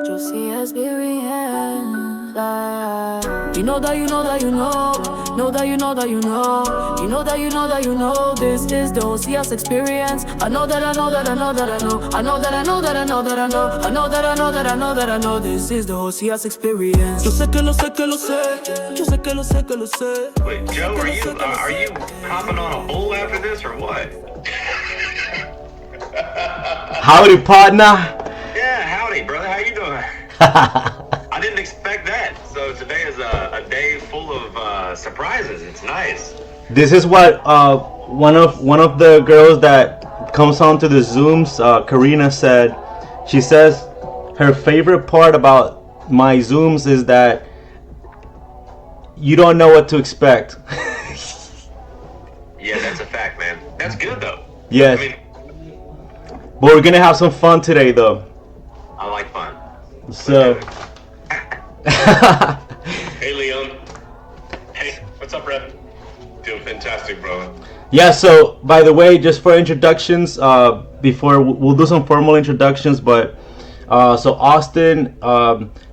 Josias experience. You know that you know that you know that you know that you know, you know that you know that you know. This is the Josias experience. I know that I know that I know that I know, I know that I know that I know that I know, I know that I know that I know that I know. This is the Josias experience. Yo sé que lo sé que lo sé, yo sé que lo sé que lo sé. Wait, Joe, are you hopping on a bull after this or what? Howdy, partner. Yeah, howdy, brother. How you doing? I didn't expect that. So today is a day full of surprises. It's nice. This is what one of the girls that comes on to the Zooms, Karina, said. She says her favorite part about my Zooms is that you don't know what to expect. Yeah, that's a fact, man. That's good though. Yes. I mean, But we're gonna have some fun today, though. I like fun. So. Hey, Leon. Hey, what's up, Red? Doing fantastic, brother. Yeah, so by the way, just for introductions, before we'll do some formal introductions, but so Austin,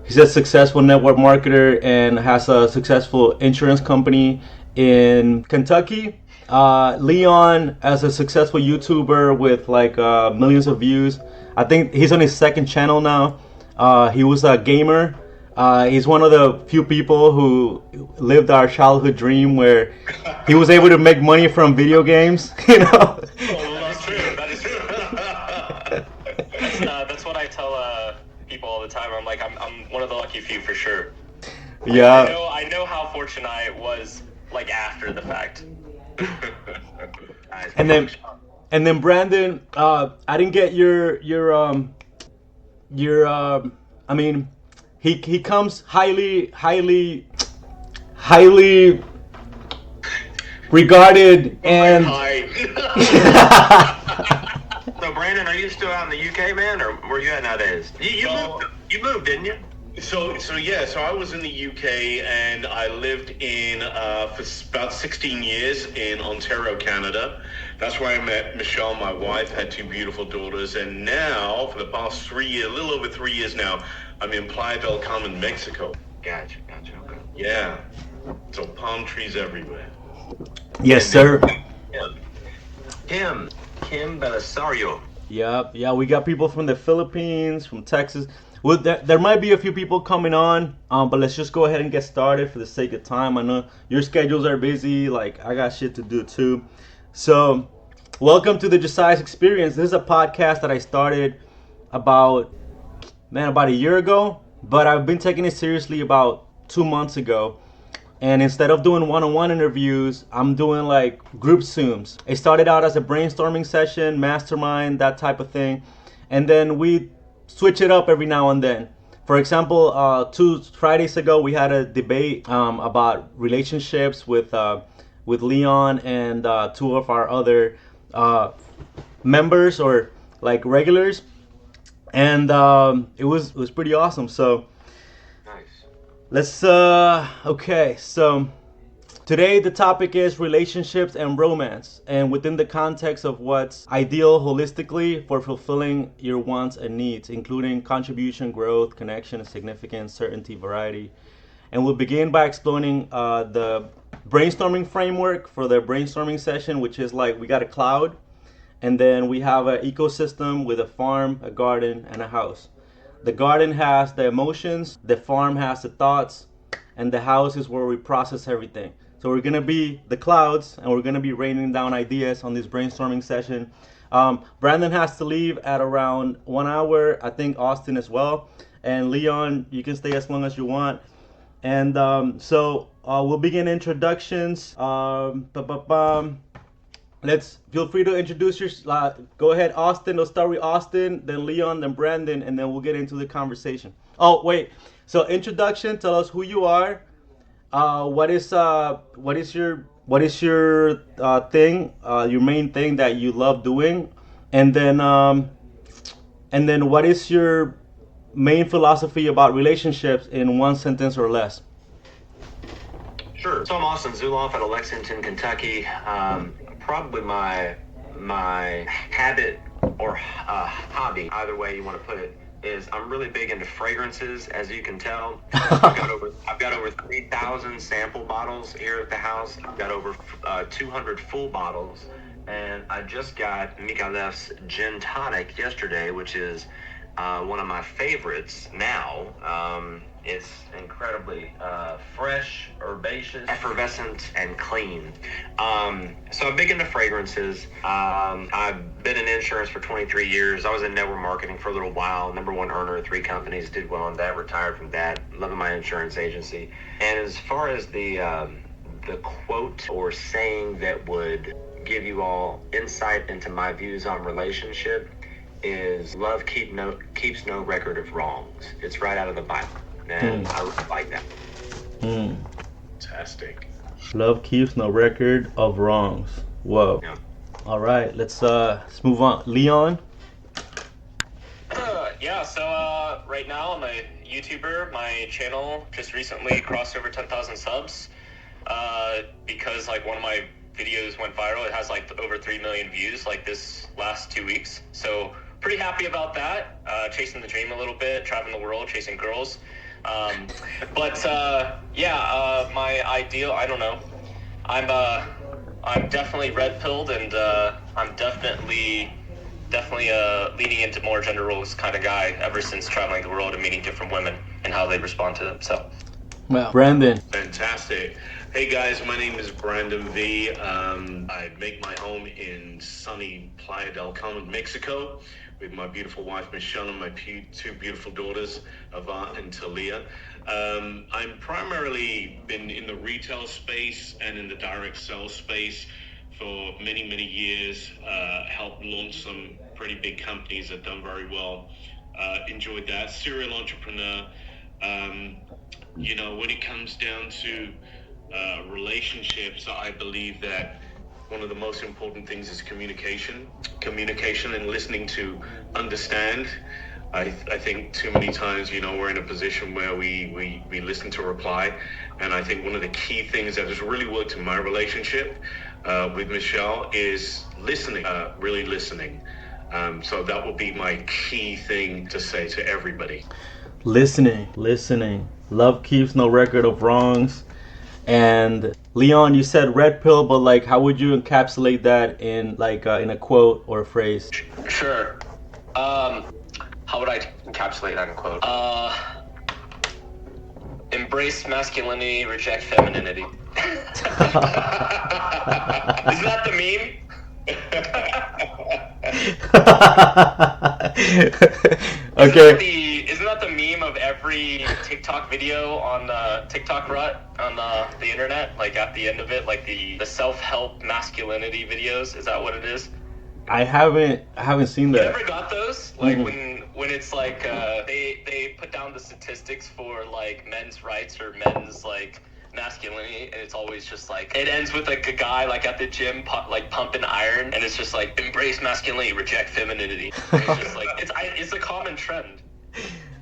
he's a successful network marketer and has a successful insurance company in Kentucky. Leon, as a successful YouTuber with like millions of views. I think he's on his second channel now. He was a gamer. He's one of the few people who lived our childhood dream where he was able to make money from video games, you know? Oh, that's true. That is true. That's what I tell people all the time. I'm like, I'm one of the lucky few for sure. Yeah. I know how fortunate I was, like, after the fact. And then Brandon, I didn't get your I mean, he comes highly regarded and So Brandon, are you still out in the UK, man, or where you at nowadays? You moved, didn't you? So I was in the UK and I lived in for about 16 years in Ontario, Canada. That's where I met Michelle, my wife, had two beautiful daughters, and now for the past 3 years, a little over 3 years now, I'm in Playa del Carmen, Mexico. Gotcha, okay. Yeah, so palm trees everywhere. yes, sir. Kim Belisario. Yeah, we got people from the Philippines, from Texas. Well, there might be a few people coming on, but let's just go ahead and get started for the sake of time. I know your schedules are busy, like I got shit to do too. So, welcome to the Josias Experience. This is a podcast that I started about a year ago, but I've been taking it seriously about 2 months ago. And instead of doing one-on-one interviews, I'm doing like group Zooms. It started out as a brainstorming session, mastermind, that type of thing. And then we switch it up every now and then. For example, 2 Fridays ago, we had a debate about relationships with Leon and 2 of our other members or like regulars. And it was pretty awesome. So let's okay, so today the topic is relationships and romance, and within the context of what's ideal holistically for fulfilling your wants and needs, including contribution, growth, connection, significance, certainty, variety. And we'll begin by exploring the brainstorming framework for the brainstorming session, which is like we got a cloud, and then we have an ecosystem with a farm, a garden, and a house. The garden has the emotions, the farm has the thoughts, and the house is where we process everything. So we're gonna be the clouds, and we're gonna be raining down ideas on this brainstorming session. Brandon has to leave at around 1 hour. I think Austin as well. And Leon, you can stay as long as you want. And so we'll begin introductions. Let's feel free to introduce your. Go ahead, Austin. Let's start with Austin, then Leon, then Brandon, and then we'll get into the conversation. Oh wait, so introduction. Tell us who you are. What is your thing? Your main thing that you love doing, and then what is your main philosophy about relationships in 1 sentence or less? Sure. So I'm Austin Zuloff out of Lexington, Kentucky. Probably my habit or hobby, either way you want to put it, is I'm really big into fragrances, as you can tell. I've got over 3,000 sample bottles here at the house. I've got over 200 full bottles, and I just got Mikalef's Gin Tonic yesterday, which is one of my favorites now. It's incredibly fresh, herbaceous, effervescent, and clean. So I'm big into fragrances. I've been in insurance for 23 years. I was in network marketing for a little while. #1 earner at 3 companies. Did well on that. Retired from that. Loving my insurance agency. And as far as the quote or saying that would give you all insight into my views on relationship is love keeps no record of wrongs. It's right out of the Bible. And I really like that. Fantastic. Love keeps no record of wrongs. Whoa. Yeah. All right, let's move on. Leon. Yeah, so right now I'm a YouTuber. My channel just recently crossed over 10,000 subs because like one of my videos went viral. It has like over 3 million views like this last 2 weeks. So pretty happy about that. Chasing the dream a little bit, traveling the world, chasing girls. My ideal, I don't know. I'm definitely red pilled, and I'm definitely leaning into more gender roles kind of guy ever since traveling the world and meeting different women and how they respond to them. So, Well, Brandon. Fantastic. Hey guys, my name is Brandon V. I make my home in sunny Playa del Carmen, Mexico, with my beautiful wife Michelle and my 2 beautiful daughters, Avant and Talia. I'm primarily been in the retail space and in the direct sales space for many, many years. Helped launch some pretty big companies that done very well. Enjoyed that. Serial entrepreneur. When it comes down to relationships, I believe that one of the most important things is communication and listening to understand. I think too many times, we're in a position where we listen to reply. And I think one of the key things that has really worked in my relationship with Michelle is listening, really listening. So that will be my key thing to say to everybody. Listening. Love keeps no record of wrongs. And Leon, you said red pill, but like, how would you encapsulate that in like in a quote or a phrase? Sure. How would I encapsulate that in a quote? Embrace masculinity, reject femininity. Isn't that the meme? Okay. Isn't that the meme of every TikTok video on the TikTok rut on the internet? Like at the end of it, like the self-help masculinity videos. Is that what it is? I haven't seen that. You ever got those? Like when it's like they put down the statistics for like men's rights or men's like masculinity, and it's always just like it ends with like a guy like at the gym like pumping iron, and it's just like embrace masculinity, reject femininity. And it's just like it's a common trend.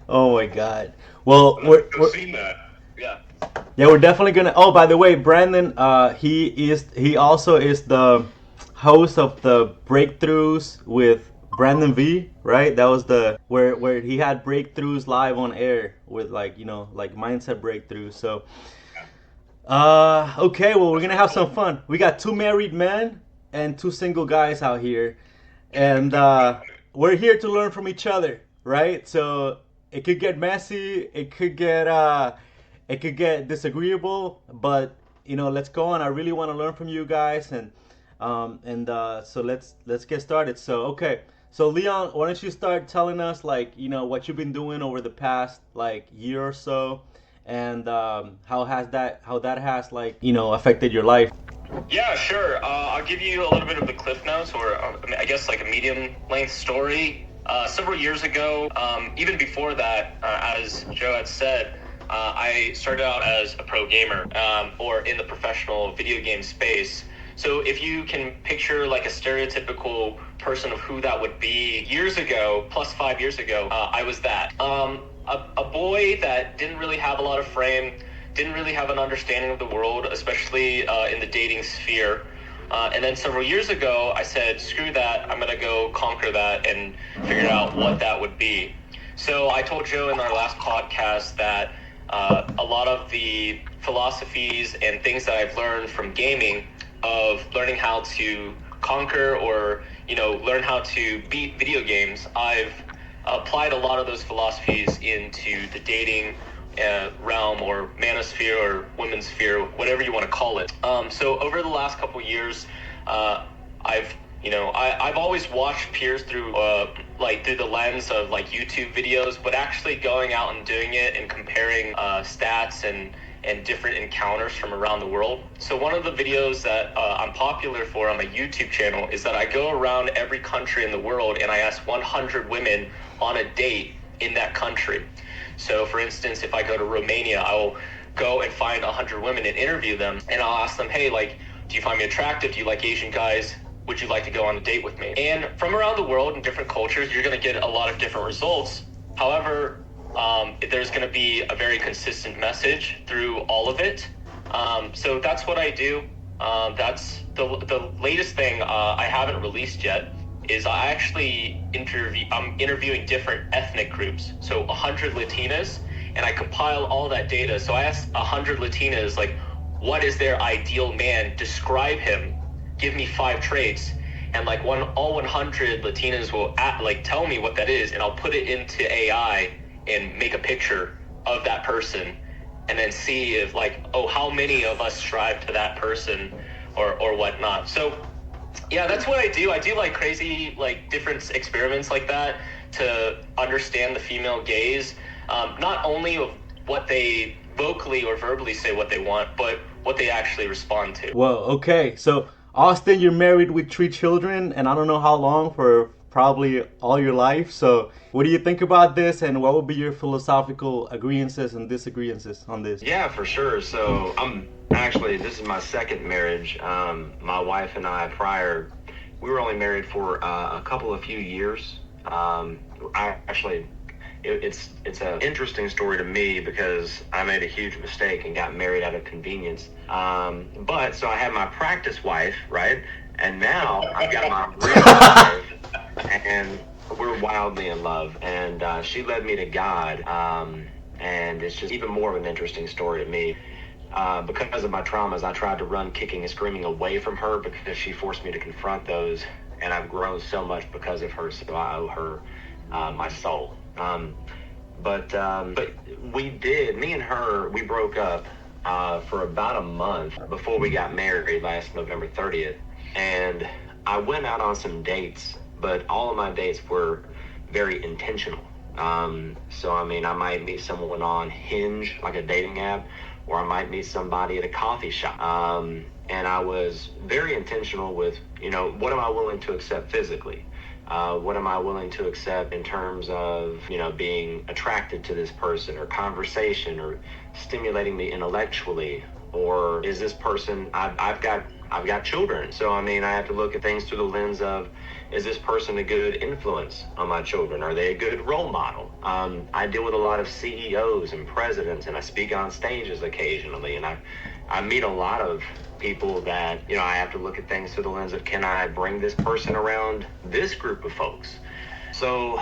Oh my God. Well, we're seen that. Yeah. Yeah, we're definitely gonna. Oh, by the way, Brandon, he also is the host of the Breakthroughs with Brandon V, right? That was the where he had breakthroughs live on air with like mindset breakthroughs. So okay, well, we're gonna have some fun. We got 2 married men and 2 single guys out here, and we're here to learn from each other, right? So it could get messy, it could get disagreeable, but let's go on. I really want to learn from you guys, and so let's get started. So okay, so Leon, why don't you start telling us like what you've been doing over the past like year or so, and how that has like affected your life. Yeah, sure. I'll give you a little bit of the cliff notes, or I guess like a medium length story. Several years ago, even before that, as Joe had said, I started out as a pro gamer, or in the professional video game space. So if you can picture like a stereotypical person of who that would be years ago, plus 5 years ago, I was that. A boy that didn't really have a lot of frame, didn't really have an understanding of the world, especially in the dating sphere. And then several years ago, I said, screw that, I'm going to go conquer that and figure out what that would be. So I told Joe in our last podcast that a lot of the philosophies and things that I've learned from gaming, of learning how to conquer or learn how to beat video games, I've applied a lot of those philosophies into the dating realm, or manosphere, or women's sphere, whatever you want to call it. So over the last couple years, I've always watched peers through through the lens of like YouTube videos, but actually going out and doing it and comparing stats and different encounters from around the world. So one of the videos that I'm popular for on my YouTube channel is that I go around every country in the world and I ask 100 women on a date in that country. So for instance, if I go to Romania, I will go and find 100 women and interview them, and I'll ask them, hey, like, do you find me attractive? Do you like Asian guys? Would you like to go on a date with me? And from around the world in different cultures, you're going to get a lot of different results. However, there's going to be a very consistent message through all of it. So that's what I do. That's the latest thing I haven't released yet is I'm interviewing different ethnic groups. So 100 Latinas, and I compile all that data. So I asked 100 Latinas, like, what is their ideal man? Describe him. Give me 5 traits. And like all 100 Latinas will tell me what that is, and I'll put it into AI and make a picture of that person, and then see if how many of us strive to that person or whatnot. So yeah, that's what I do. I do like crazy, different experiments like that to understand the female gaze, not only of what they vocally or verbally say what they want, but what they actually respond to. Well, okay, so Austin, you're married with 3 children, and I don't know how long, for probably all your life. So what do you think about this, and what would be your philosophical agreeances and disagreeances on this? Yeah, for sure. So this is my second marriage. My wife and I, we were only married for a few years. It's an interesting story to me because I made a huge mistake and got married out of convenience. But so I had my practice wife, right? And now I've got my real wife, and we're wildly in love. And she led me to God. And it's just even more of an interesting story to me. Because of my traumas, I tried to run kicking and screaming away from her because she forced me to confront those. And I've grown so much because of her, so I owe her my soul. But me and her, we broke up for about a month before we got married last November 30th. And I went out on some dates, but all of my dates were very intentional. So, I might meet someone on Hinge, like a dating app, or I might meet somebody at a coffee shop. And I was very intentional with, what am I willing to accept physically? What am I willing to accept in terms of, being attracted to this person, or conversation, or stimulating me intellectually? Or is this person, I've got children. So, I have to look at things through the lens of, is this person a good influence on my children? Are they a good role model? I deal with a lot of CEOs and presidents, and I speak on stages occasionally, and I meet a lot of people that, I have to look at things through the lens of, can I bring this person around this group of folks? So,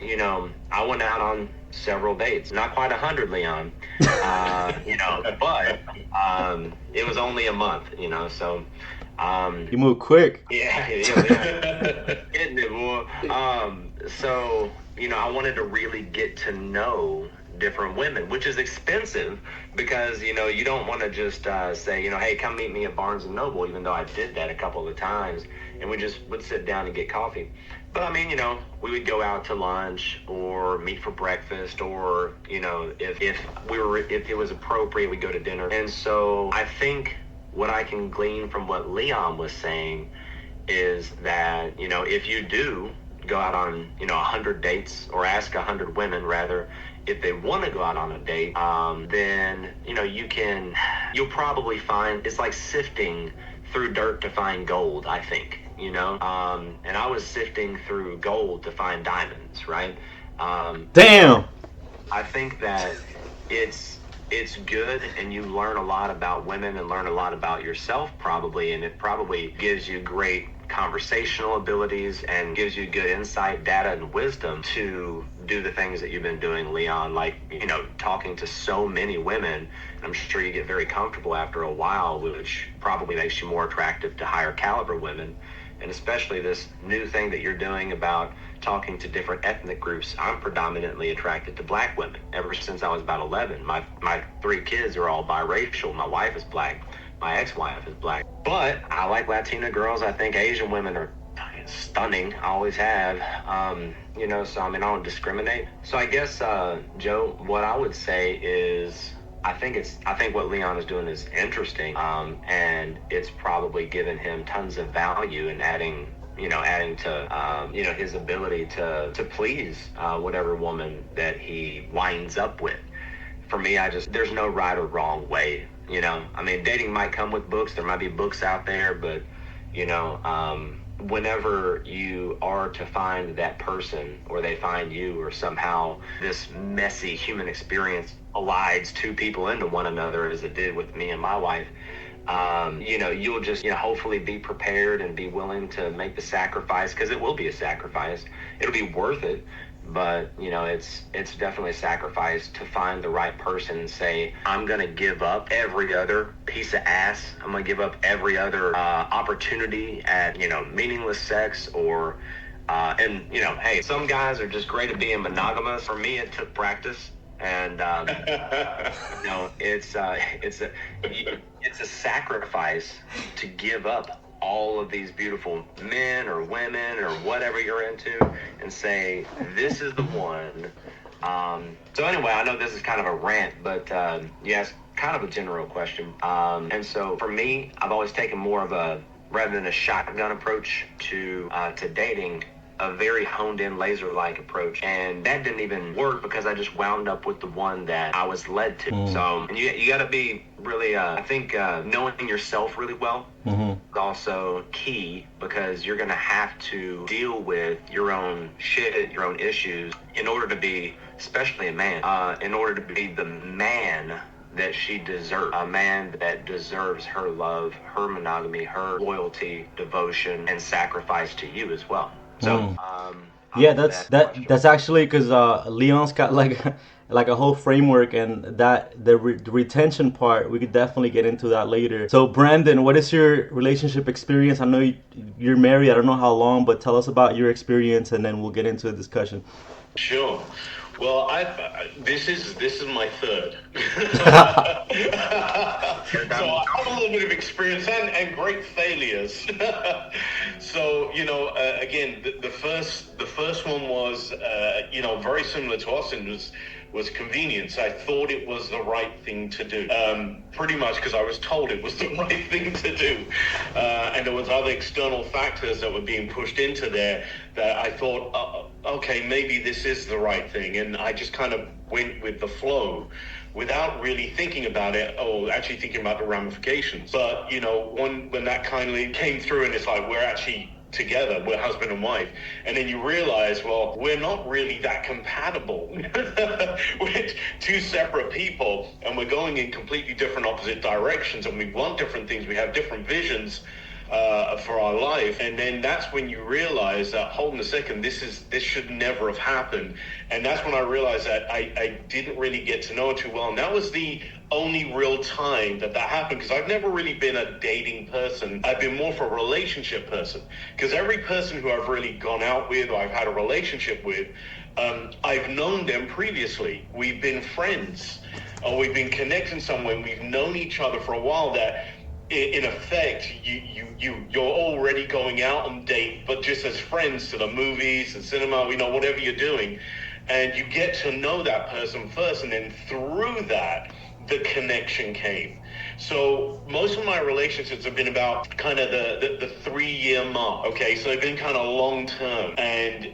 I went out on several dates, not quite 100, Leon, but it was only a month, so. You move quick. Yeah. Getting it, boy. So, I wanted to really get to know different women, which is expensive because, you don't want to just say, hey, come meet me at Barnes & Noble, even though I did that a couple of times, and we just would sit down and get coffee. But, we would go out to lunch or meet for breakfast, or, if it was appropriate, we'd go to dinner. And so I think what I can glean from what Leon was saying is that, if you do go out on, 100 dates, or ask 100 women, rather, if they want to go out on a date, then, you'll probably find, it's like sifting through dirt to find gold, I think, and I was sifting through gold to find diamonds, right? Damn! I think that it's good, and you learn a lot about women and learn a lot about yourself, probably, and it probably gives you great conversational abilities and gives you good insight, data, and wisdom to do the things that you've been doing, Leon, like, talking to so many women. I'm sure you get very comfortable after a while, which probably makes you more attractive to higher caliber women. And especially this new thing that you're doing about talking to different ethnic groups. I'm predominantly attracted to black women ever since I was about 11. My 3 kids are all biracial. My wife is black. My ex-wife is black. But I like Latina girls. I think Asian women are stunning. I always have. So I don't discriminate. So I guess, Joe, what I would say is I think what Leon is doing is interesting, and it's probably given him tons of value in adding to his ability to please whatever woman that he winds up with. For me, there's no right or wrong way. Dating might come with books. There might be books out there, but whenever you are to find that person, or they find you, or somehow this messy human experience allies 2 people into one another, as it did with me and my wife, you'll just, hopefully be prepared and be willing to make the sacrifice, because it will be a sacrifice. It'll be worth it. But, it's definitely a sacrifice to find the right person and say, I'm going to give up every other piece of ass. I'm going to give up every other opportunity at, meaningless sex or, hey, some guys are just great at being monogamous. For me, it took practice. And, it's a sacrifice to give up all of these beautiful men or women or whatever you're into and say, this is the one. So anyway, I know this is kind of a rant, but yes, kind of a general question. And so for me, I've always taken more of a, rather than a shotgun approach to dating, a very honed in laser-like approach, and that didn't even work because I just wound up with the one that I was led to. So, and you got to be really, I think, knowing yourself really well is also key, because you're going to have to deal with your own shit, your own issues, in order to be, especially a man, in order to be the man that she deserves, a man that deserves her love, her monogamy, her loyalty, devotion, and sacrifice to you as well. So, yeah, that's actually because Leon's got like a whole framework, and that the retention part, we could definitely get into that later. So Brandon, what is your relationship experience? I know you're married. I don't know how long, but tell us about your experience, and then we'll get into a discussion. Sure. Well, this is my third. So I have a little bit of experience and great failures. So again, the first one was very similar to Austin, was convenience. I thought it was the right thing to do, pretty much because I was told it was the right thing to do, and there was other external factors that were being pushed into there that I thought, okay, maybe this is the right thing, and I just kind of went with the flow without really thinking about it, or actually thinking about the ramifications. But when that kindly came through, and it's like, we're actually together, we're husband and wife, and then you realize, well, we're not really that compatible. We're 2 separate people, and we're going in completely different opposite directions, and we want different things, we have different visions for our life. And then that's when you realize that, hold on a second, this should never have happened. And that's when I realized that I didn't really get to know her too well, and that was the only real time that happened, because I've never really been a dating person. I've been more for a relationship person, because every person who I've really gone out with, or I've had a relationship with, I've known them previously. We've been friends, or we've been connecting somewhere, we've known each other for a while, that in effect, you're already going out on date, but just as friends, to the movies, the cinema, whatever you're doing. And you get to know that person first, and then through that, the connection came. So most of my relationships have been about kind of the 3-year mark. Okay, so they've been kind of long term, and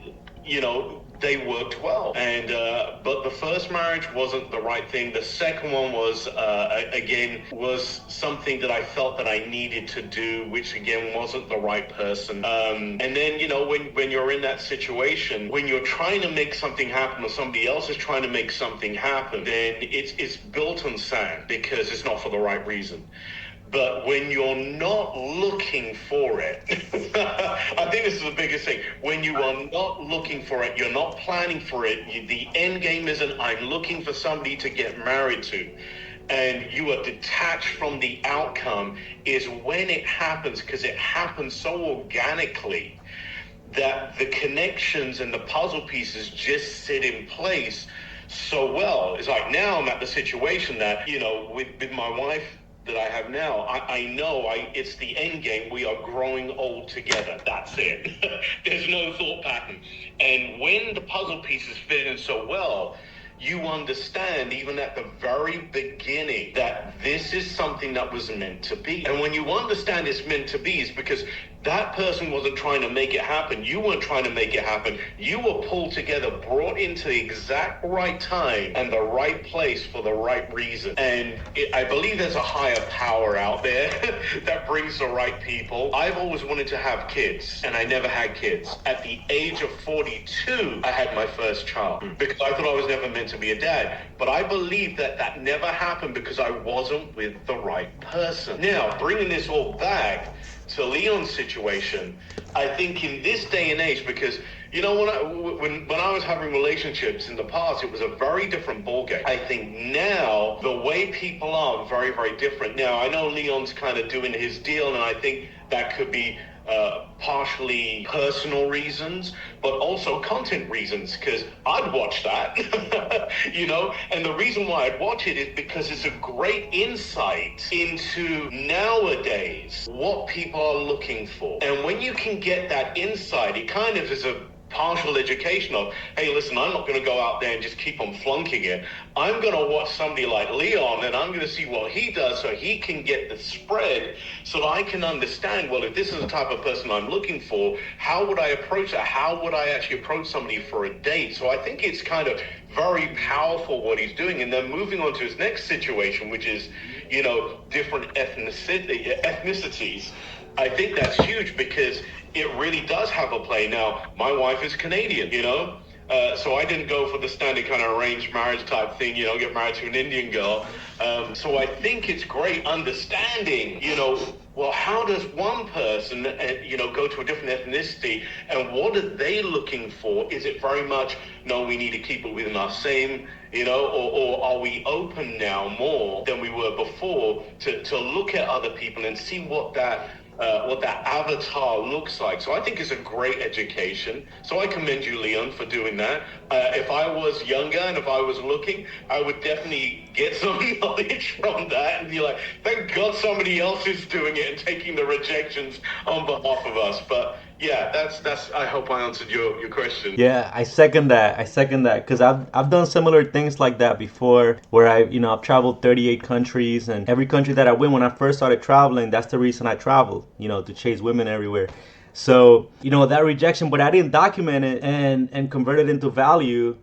they worked well. And but the first marriage wasn't the right thing. The second one was was something that I felt that I needed to do, which again wasn't the right person. And then when you're in that situation, when you're trying to make something happen, or somebody else is trying to make something happen, then it's built on sand, because it's not for the right reason. But when you're not looking for it, I think this is the biggest thing. When you are not looking for it, you're not planning for it. The end game isn't, I'm looking for somebody to get married to. And you are detached from the outcome is when it happens, because it happens so organically that the connections and the puzzle pieces just sit in place so well. It's like now I'm at the situation that, with my wife that I have now, I know it's the end game. We are growing old together. That's it. There's no thought pattern. And when the puzzle pieces fit in so well, you understand even at the very beginning that this is something that was meant to be. And when you understand it's meant to be, is because that person wasn't trying to make it happen. You weren't trying to make it happen. You were pulled together, brought into the exact right time and the right place for the right reason. And I believe there's a higher power out there that brings the right people. I've always wanted to have kids, and I never had kids. At the age of 42, I had my first child because I thought I was never meant to be a dad. But I believe that never happened because I wasn't with the right person. Now, bringing this all back to Leon's situation, I think in this day and age, because when I was having relationships in the past, it was a very different ballgame. I think now the way people are very, very different. Now I know Leon's kind of doing his deal, and I think that could be partially personal reasons, but also content reasons, because I'd watch that, and the reason why I'd watch it is because it's a great insight into nowadays what people are looking for. And when you can get that insight, it kind of is a partial education of, hey, listen, I'm not going to go out there and just keep on flunking it. I'm going to watch somebody like Leon, and I'm going to see what he does so he can get the spread, so that I can understand, well, if this is the type of person I'm looking for, how would I approach that? How would I actually approach somebody for a date? So I think it's kind of very powerful what he's doing. And then moving on to his next situation, which is, different ethnicities. I think that's huge because it really does have a play. Now, my wife is Canadian, so I didn't go for the standard kind of arranged marriage type thing, get married to an Indian girl. So I think it's great understanding, well, how does one person, go to a different ethnicity, and what are they looking for? Is it very much, no, we need to keep it within our same, or are we open now more than we were before to look at other people and see what that avatar looks like? So I think it's a great education. So I commend you, Leon, for doing that. If I was younger and if I was looking, I would definitely get some knowledge from that and be like, thank God somebody else is doing it and taking the rejections on behalf of us. But yeah, that's. I hope I answered your question. Yeah, I second that. Because I've done similar things like that before, where I've traveled 38 countries, and every country that I went when I first started traveling, that's the reason I traveled, to chase women everywhere. So, that rejection, but I didn't document it and convert it into value,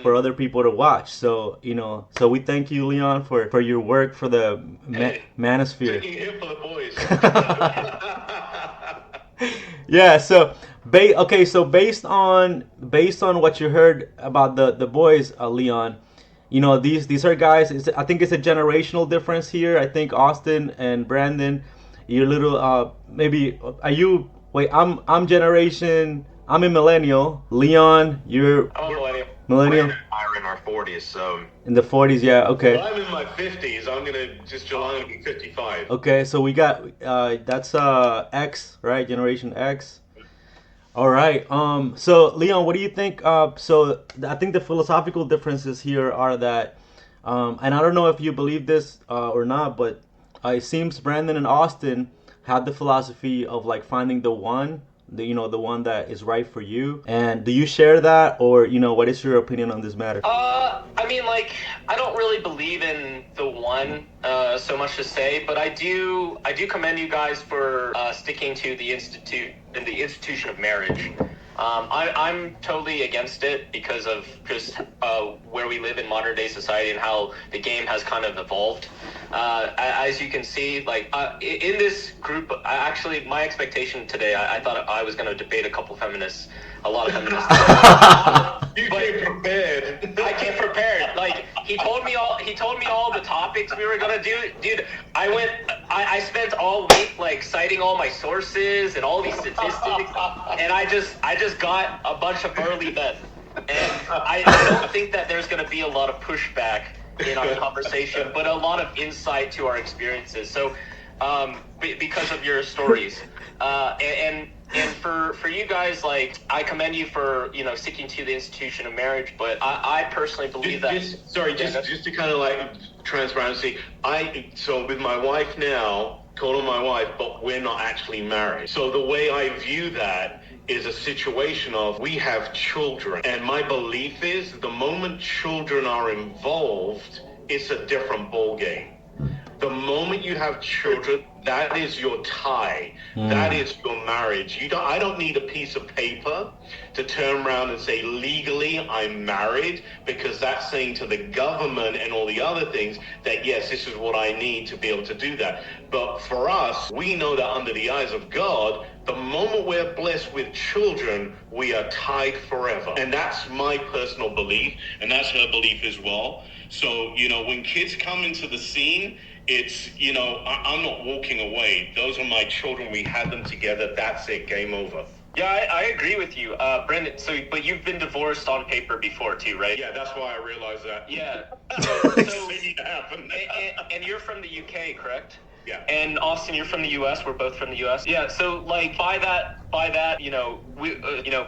for other people to watch. So, so we thank you, Leon, for your work for the manosphere. Taking it for the boys. Yeah, so based on what you heard about the boys, Leon, these are guys. I think it's a generational difference here. I think Austin and Brandon, you're a little maybe. Are you? Wait, I'm a millennial. Leon, you're. I'm a millennial. Millennial. We're in our 40s, so. In the 40s, yeah. Okay. Well, I'm in my 50s. I'm gonna be 55. Okay, so we got that's X, right? Generation X. All right. So Leon, what do you think? So I think the philosophical differences here are that, and I don't know if you believe this or not, but it seems Brandon and Austin had the philosophy of like finding the one, the one that is right for you. And do you share that, or what is your opinion on this matter? I mean, I don't really believe in the one so much to say, but I do commend you guys for sticking to the institution of marriage. I'm totally against it because of just where we live in modern day society and how the game has kind of evolved. As you can see, in this group, actually, my expectation today, I thought I was going to debate a lot of feminists. You came prepared. I came prepared. He told me all the topics we were gonna do. Dude, I went I spent all week like citing all my sources and all these statistics, and I just got a bunch of burly men, and I don't think that there's going to be a lot of pushback in our conversation, but a lot of insight to our experiences. So, because of your stories, and for you guys, like, I commend you for, sticking to the institution of marriage, but I personally believe that. Just to kind of like transparency, so with my wife now, call her my wife, but we're not actually married. So the way I view that is a situation of we have children, and my belief is the moment children are involved, it's a different ball game. The moment you have children, that is your tie. That is your marriage. I don't need a piece of paper to turn around and say legally I'm married, because that's saying to the government and all the other things that yes, this is what I need to be able to do that. But for us, we know that under the eyes of God, the moment we're blessed with children, we are tied forever. And that's my personal belief, and that's her belief as well. So, when kids come into the scene, it's, I'm not walking away. Those are my children. We had them together. That's it. Game over. Yeah, I agree with you, Brendan. But you've been divorced on paper before too, right? Yeah, that's why I realized that. Yeah. And you're from the UK, correct? Yeah. And Austin, you're from the US. We're both from the US. Yeah. So like by that, we,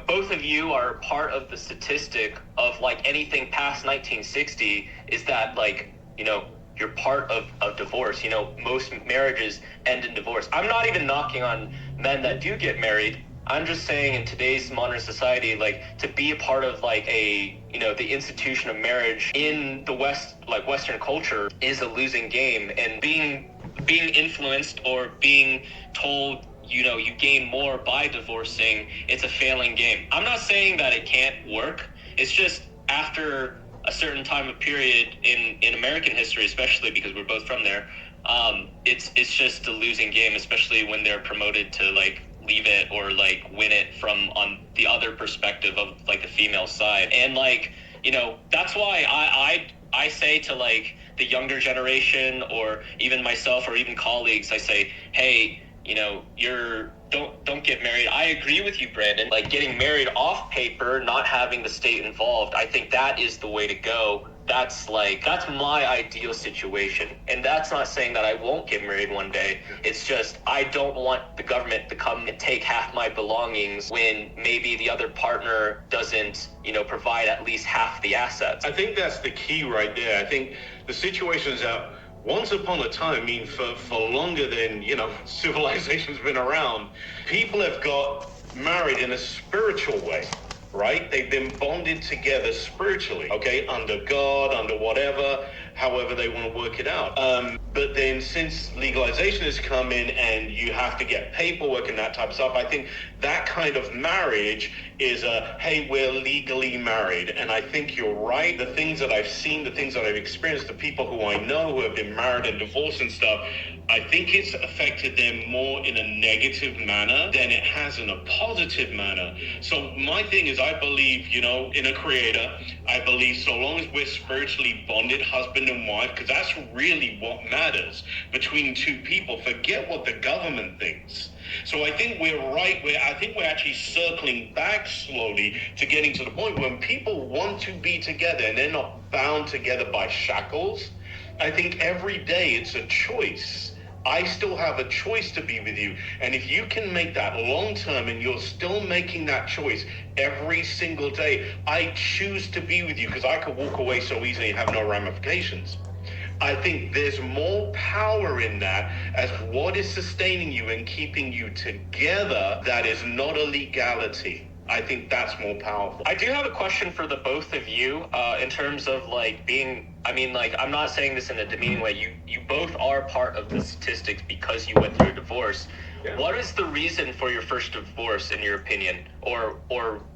both of you are part of the statistic of like anything past 1960 is that like, you're part of divorce. Most marriages end in divorce. I'm not even knocking on men that do get married. I'm just saying in today's modern society, like to be a part of like the institution of marriage in the West, like Western culture, is a losing game. And being influenced or being told, you gain more by divorcing, it's a failing game. I'm not saying that it can't work. It's just after a certain time of period in American history, especially because we're both from there, it's just a losing game, especially when they're promoted to like leave it or like win it from on the other perspective of like the female side. And like, that's why I say to like the younger generation or even myself or even colleagues, I say, hey, don't get married. I agree with you, Brandon. Like getting married off paper, not having the state involved, I think that is the way to go. That's my ideal situation. And that's not saying that I won't get married one day. It's just I don't want the government to come and take half my belongings when maybe the other partner doesn't, provide at least half the assets. I think that's the key right there. I think the situation is that once upon a time, for longer than, civilization's been around, people have got married in a spiritual way, right? They've been bonded together spiritually, okay? Under God, under whatever, however they want to work it out. But then since legalization has come in and you have to get paperwork and that type of stuff, I think that kind of marriage is hey, we're legally married. And I think you're right. The things that I've seen, the things that I've experienced, the people who I know who have been married and divorced and stuff, I think it's affected them more in a negative manner than it has in a positive manner. So my thing is, I believe, in a creator. I believe so long as we're spiritually bonded, husband and wife, because that's really what matters between two people. Forget what the government thinks. So I think we're right. I think we're actually circling back slowly to getting to the point when people want to be together and they're not bound together by shackles. I think every day it's a choice. I still have a choice to be with you. And if you can make that long term and you're still making that choice every single day, I choose to be with you because I could walk away so easily and have no ramifications. I think there's more power in that as what is sustaining you and keeping you together that is not a legality. I think that's more powerful. I do have a question for the both of you in terms of like being, I'm not saying this in a demeaning way. You both are part of the statistics because you went through a divorce. Yeah. What is the reason for your first divorce, in your opinion, or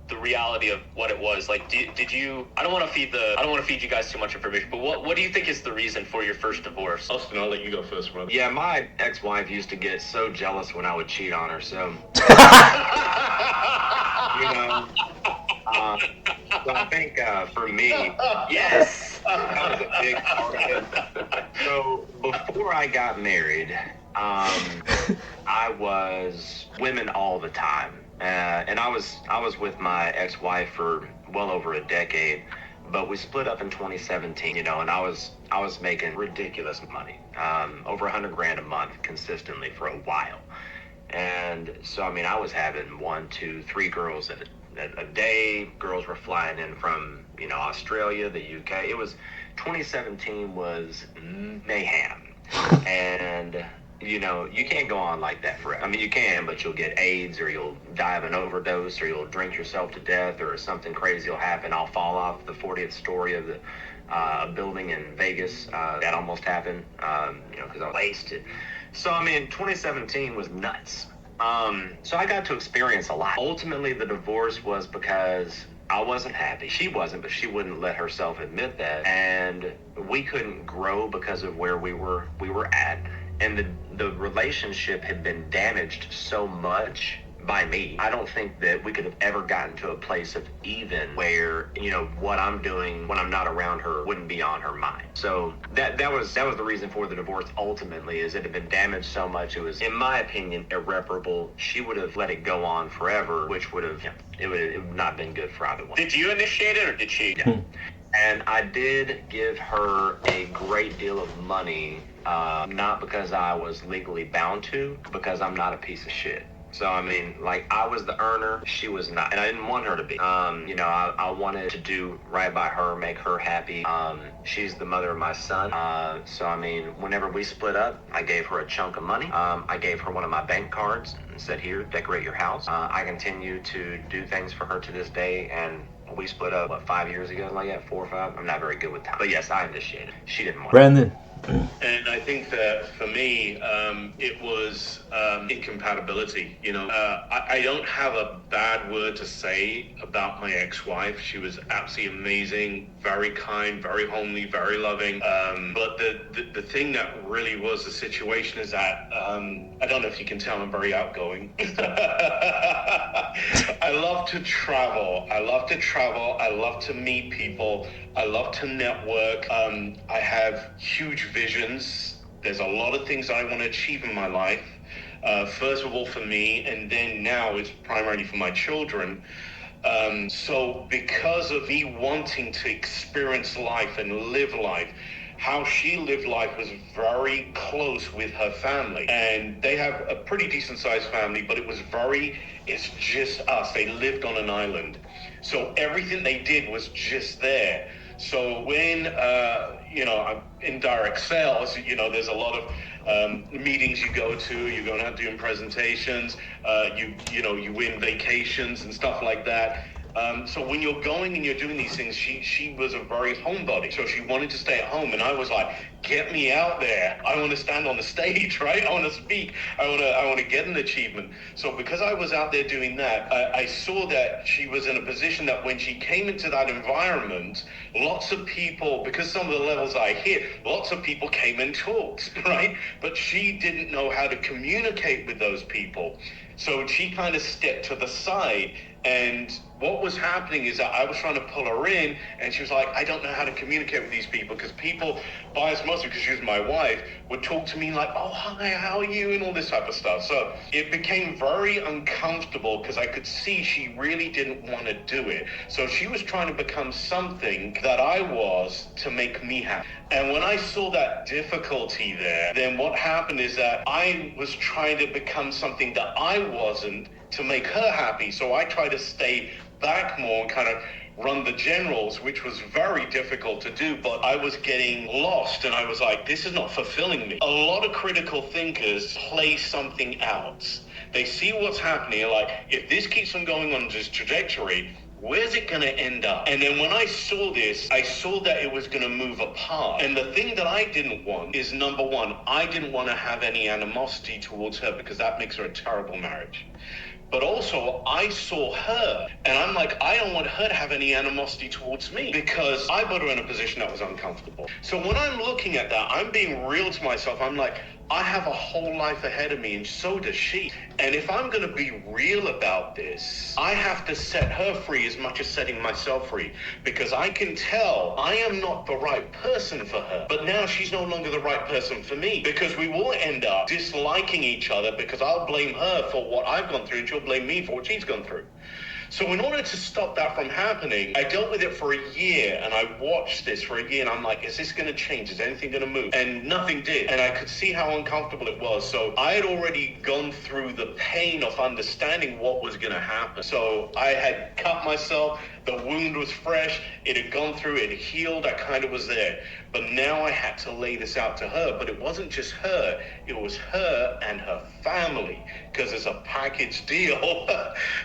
the reality of what it was? Like, did you? I don't want to feed you guys too much information, but what do you think is the reason for your first divorce? Austin, I'll let you go first, brother. Yeah, my ex-wife used to get so jealous when I would cheat on her. So, so I think for me, yes. That was a big part of it. So before I got married, I was women all the time, and I was with my ex-wife for well over a decade, but we split up in 2017. And I was making ridiculous money, over 100 grand a month consistently for a while, and so I was having 1, 2, 3 girls at a day. Girls were flying in from Australia, the UK. It was 2017 was mayhem. And you can't go on like that forever. You can, but you'll get AIDS, or you'll die of an overdose, or you'll drink yourself to death, or something crazy will happen. I'll fall off the 40th story of the building in Vegas. That almost happened, because I was wasted. So 2017 was nuts. So I got to experience a lot. Ultimately, the divorce was because I wasn't happy. She wasn't, but she wouldn't let herself admit that. And we couldn't grow because of where we were at. And the relationship had been damaged so much by me. I don't think that we could have ever gotten to a place of even where, what I'm doing when I'm not around her wouldn't be on her mind. So that was the reason for the divorce ultimately, is it had been damaged so much. It was, in my opinion, irreparable. She would have let it go on forever, which would have, it would not been good for either one. Did you initiate it, or did she? Yeah. And I did give her a great deal of money, not because I was legally bound to, because I'm not a piece of shit. So, I was the earner, she was not. And I didn't want her to be. I wanted to do right by her, make her happy. She's the mother of my son. So, whenever we split up, I gave her a chunk of money. I gave her one of my bank cards and said, here, decorate your house. I continue to do things for her to this day. And we split up, 5 years ago? 4 or 5? I'm not very good with time. But yes, I initiated. She didn't want Brandon. And I think that for me, it was incompatibility. I don't have a bad word to say about my ex-wife. She was absolutely amazing, very kind, very homely, very loving. But the thing that really was the situation is that, I don't know if you can tell, I'm very outgoing. I love to travel. I love to meet people. I love to network. I have huge visions. There's a lot of things I want to achieve in my life. First of all for me, and then now it's primarily for my children. So because of me wanting to experience life and live life, how she lived life was very close with her family. And they have a pretty decent sized family, but it's just us. They lived on an island. So everything they did was just there. So when, I'm in direct sales, there's a lot of meetings you go to, you're going out doing presentations, you win vacations and stuff like that. So when you're going and you're doing these things, she was a very homebody. So she wanted to stay at home. And I was like, get me out there. I want to stand on the stage, right? I want to speak. I want to get an achievement. So because I was out there doing that, I saw that she was in a position that when she came into that environment, lots of people, because some of the levels I hit, lots of people came and talked, right? But she didn't know how to communicate with those people. So she kind of stepped to the side. And what was happening is that I was trying to pull her in, and she was like, I don't know how to communicate with these people, because people, by osmosis, because she was my wife, would talk to me like, oh, hi, how are you, and all this type of stuff. So it became very uncomfortable because I could see she really didn't want to do it. So she was trying to become something that I was to make me happy. And when I saw that difficulty there, then what happened is that I was trying to become something that I wasn't to make her happy. So I tried to stay back more and kind of run the generals, which was very difficult to do, but I was getting lost, and I was like, this is not fulfilling me. A lot of critical thinkers play something out. They see what's happening, like, if this keeps on going on this trajectory, where's it going to end up? And then when I saw this, I saw that it was going to move apart. And the thing that I didn't want is, number one, I didn't want to have any animosity towards her, because that makes her a terrible marriage. But also, I saw her, and I'm like, I don't want her to have any animosity towards me, because I put her in a position that was uncomfortable. So when I'm looking at that, I'm being real to myself. I'm like, I have a whole life ahead of me, and so does she. And if I'm going to be real about this, I have to set her free as much as setting myself free, because I can tell I am not the right person for her. But now she's no longer the right person for me, because we will end up disliking each other, because I'll blame her for what I've gone through and she'll blame me for what she's gone through. So in order to stop that from happening, I dealt with it for a year, and I watched this for a year, and I'm like, is this going to change? Is anything going to move? And nothing did. And I could see how uncomfortable it was. So I had already gone through the pain of understanding what was going to happen. So I had cut myself. The wound was fresh. It had gone through. It healed. I kind of was there. But now I had to lay this out to her. But it wasn't just her. It was her and her family, because it's a package deal.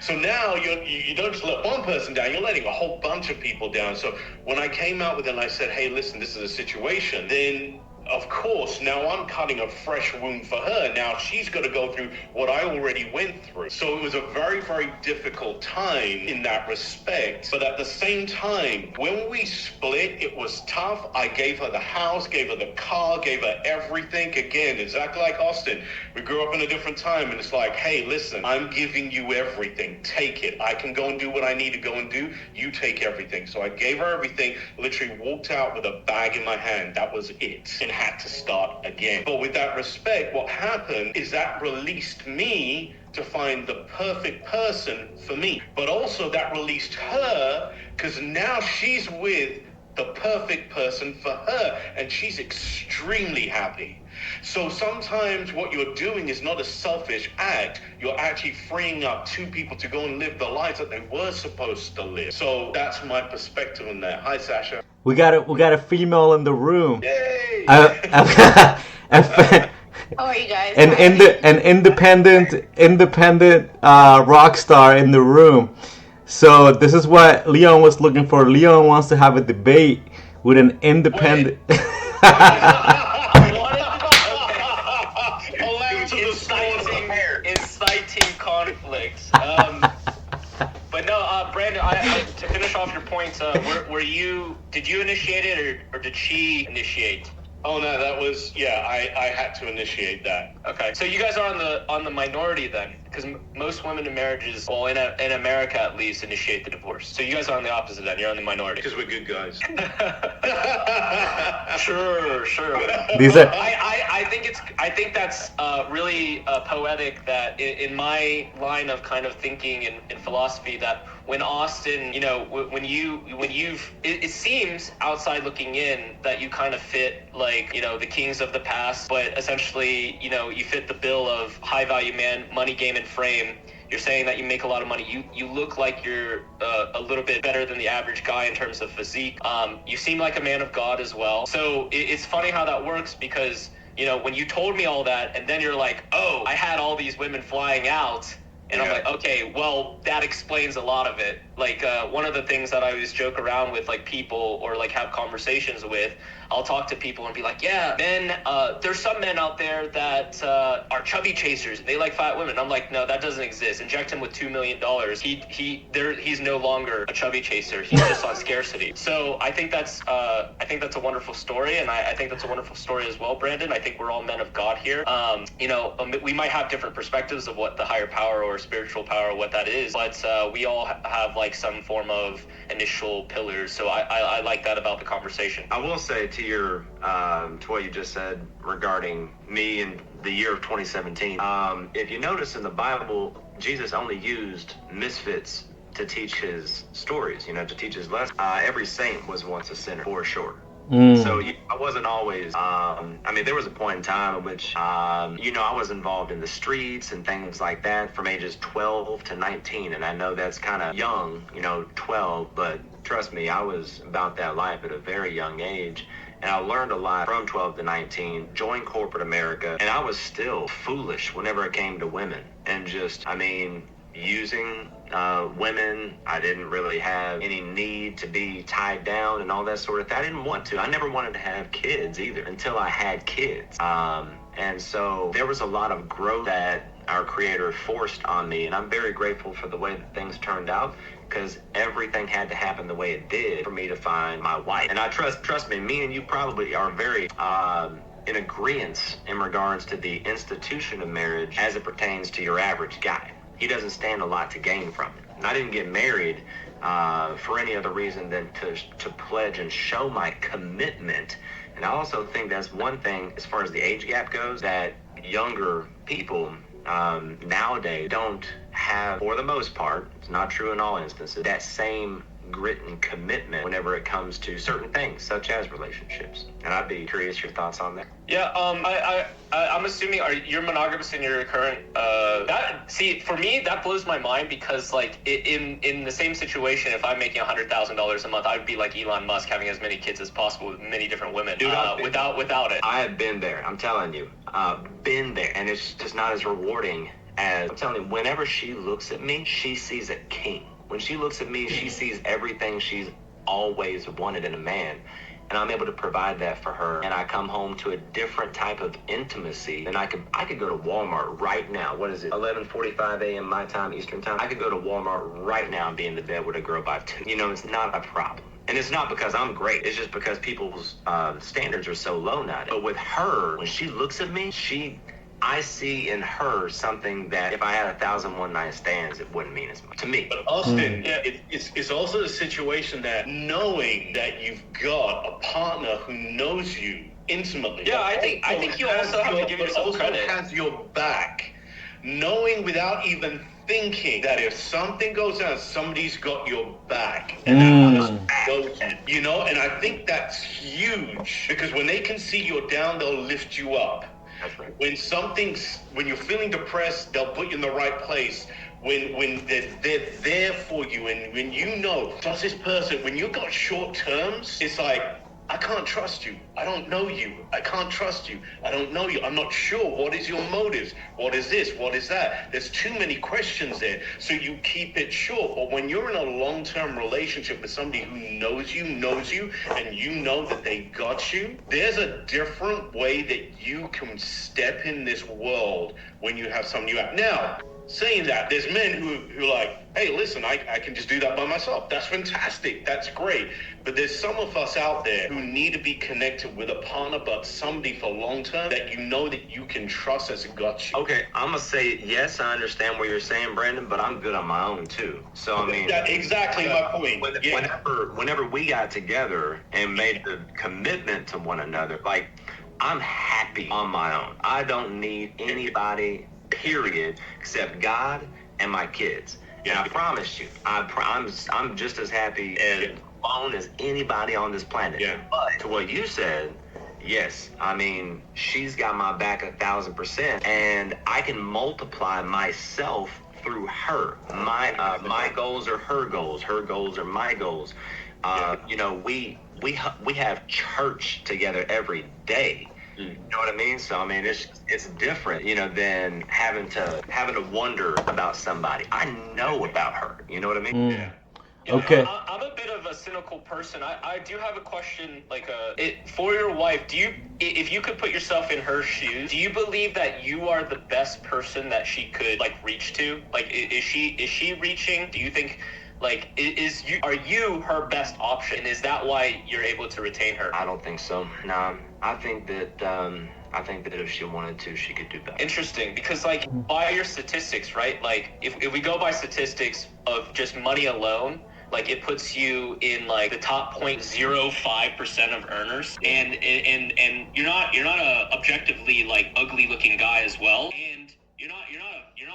So now you don't just let one person down. You're letting a whole bunch of people down. So when I came out with it and I said, hey, listen, this is a situation, then of course, now I'm cutting a fresh wound for her. Now she's got to go through what I already went through. So it was a very, very difficult time in that respect. But at the same time, when we split, it was tough. I gave her the house, gave her the car, gave her everything. Again, exactly like Austin. We grew up in a different time, and it's like, hey, listen, I'm giving you everything. Take it. I can go and do what I need to go and do. You take everything. So I gave her everything, literally walked out with a bag in my hand. That was it. And had to start again. But with that respect, what happened is that released me to find the perfect person for me. But also that released her, because now she's with the perfect person for her, and she's extremely happy. So sometimes what you're doing is not a selfish act. You're actually freeing up two people to go and live the lives that they were supposed to live. So that's my perspective on that. Hi, Sasha. We got a female in the room. Yay! How are you guys? An independent rock star in the room. So this is what Leon was looking for. Leon wants to have a debate with an independent. Inciting conflicts. But no, Brandon, to finish off your points, did you initiate it, or did she initiate? Oh no, that was, yeah, I had to initiate that. Okay, so you guys are on the minority then, because most women in marriages, well, in America at least, initiate the divorce. So you guys are on the opposite then. You're on the minority. Because we're good guys. Sure. These are. I think that's really poetic that in my line of kind of thinking in philosophy, that when Austin, it seems outside looking in that you kind of fit like, the kings of the past, but essentially, you fit the bill of high value man, money, game, and frame. You're saying that you make a lot of money. You look like you're a little bit better than the average guy in terms of physique. You seem like a man of God as well. So it's funny how that works, because when you told me all that, and then you're like, oh, I had all these women flying out. And I'm like, okay, well, that explains a lot of it. Like, one of the things that I always joke around with, like, people or, like, have conversations with, I'll talk to people and be like, yeah, men, there's some men out there that are chubby chasers. They like fat women. I'm like, no, that doesn't exist. Inject him with $2 million. He's no longer a chubby chaser. He's just on scarcity. So I think that's a wonderful story, and I think that's a wonderful story as well, Brandon. I think we're all men of God here. We might have different perspectives of what the higher power or spiritual power, what that is, but we all have like some form of initial pillars. So I like that about the conversation. I will say to what you just said regarding me and the year of 2017, if you notice in the Bible, Jesus only used misfits to teach his stories, to teach his lessons. Every saint was once a sinner, for sure. So I wasn't always, there was a point in time in which, I was involved in the streets and things like that from ages 12 to 19. And I know that's kind of young, 12, but trust me, I was about that life at a very young age. And I learned a lot from 12 to 19, joined corporate America, and I was still foolish whenever it came to women. And just, using women. I didn't really have any need to be tied down and all that sort of thing. I didn't want to. I never wanted to have kids either until I had kids. And so there was a lot of growth that our Creator forced on me, and I'm very grateful for the way that things turned out, because everything had to happen the way it did for me to find my wife. And I trust me and you probably are very in agreement in regards to the institution of marriage as it pertains to your average guy. He doesn't stand a lot to gain from it. And I didn't get married for any other reason than to pledge and show my commitment. And I also think that's one thing, as far as the age gap goes, that younger people nowadays don't have, for the most part, it's not true in all instances, that same grit and commitment whenever it comes to certain things, such as relationships. And I'd be curious your thoughts on that. Yeah, I'm assuming you're monogamous in your current. For me, that blows my mind because, like, in the same situation, if I'm making $100,000 a month, I'd be like Elon Musk, having as many kids as possible with many different women. Dude, without it. I have been there. I'm telling you, been there, and it's just not as rewarding as, I'm telling you. Whenever she looks at me, she sees a king. When she looks at me, she sees everything she's always wanted in a man. And I'm able to provide that for her. And I come home to a different type of intimacy. And I could go to Walmart right now. What is it? 11:45 a.m. my time, Eastern time. I could go to Walmart right now and be in the bed with a girl by 2. You know, it's not a problem. And it's not because I'm great. It's just because people's standards are so low now. But with her, when she looks at me, I see in her something that if I had 1,000 one-night stands, it wouldn't mean as much to me. But Austin, it's also the situation that knowing that you've got a partner who knows you intimately. Yeah, I think you also have to give yourself credit. Has your back, knowing without even thinking that if something goes down, somebody's got your back, and that goes, you know. And I think that's huge because when they can see you're down, they'll lift you up. That's right. When you're feeling depressed, they'll put you in the right place. When they're there for you, and when you know, trust this person. When you've got short terms, it's like, I can't trust you. I don't know you. I can't trust you. I don't know you. I'm not sure. What is your motives? What is this? What is that? There's too many questions there. So you keep it short. But when you're in a long-term relationship with somebody who knows you, and you know that they got you, there's a different way that you can step in this world when you have somebody you have. Now, saying that, there's men who like, hey, listen, I can just do that by myself. That's fantastic. That's great. But there's some of us out there who need to be connected with a partner, but somebody for long term that you know that you can trust as a got you. Okay, I'm going to say, yes, I understand what you're saying, Brandon, but I'm good on my own, too. So, I mean... That's exactly my point. Whenever we got together and made the commitment to one another, like, I'm happy on my own. I don't need anybody, period, except God and my kids. And I promise you, I'm just as happy and alone as anybody on this planet. Yeah. But to what you said, yes, I mean, she's got my back 1,000%, and I can multiply myself through her. My goals are her goals are my goals. You know, we have church together every day. You know what I mean? So I mean, it's different, you know, than having to wonder about somebody. I know about her. You know what I mean? Yeah. Okay. I'm a bit of a cynical person. I do have a question, like, for your wife. If you could put yourself in her shoes, do you believe that you are the best person that she could, like, reach to? Like, is she reaching? Do you think, like, are you her best option? Is that why you're able to retain her? I don't think so. No, I think that if she wanted to, she could do better. Interesting, because, like, by your statistics, right? Like, if we go by statistics of just money alone, like, it puts you in, like, the top 0.05% of earners, and you're not a objectively, like, ugly looking guy as well, and you're not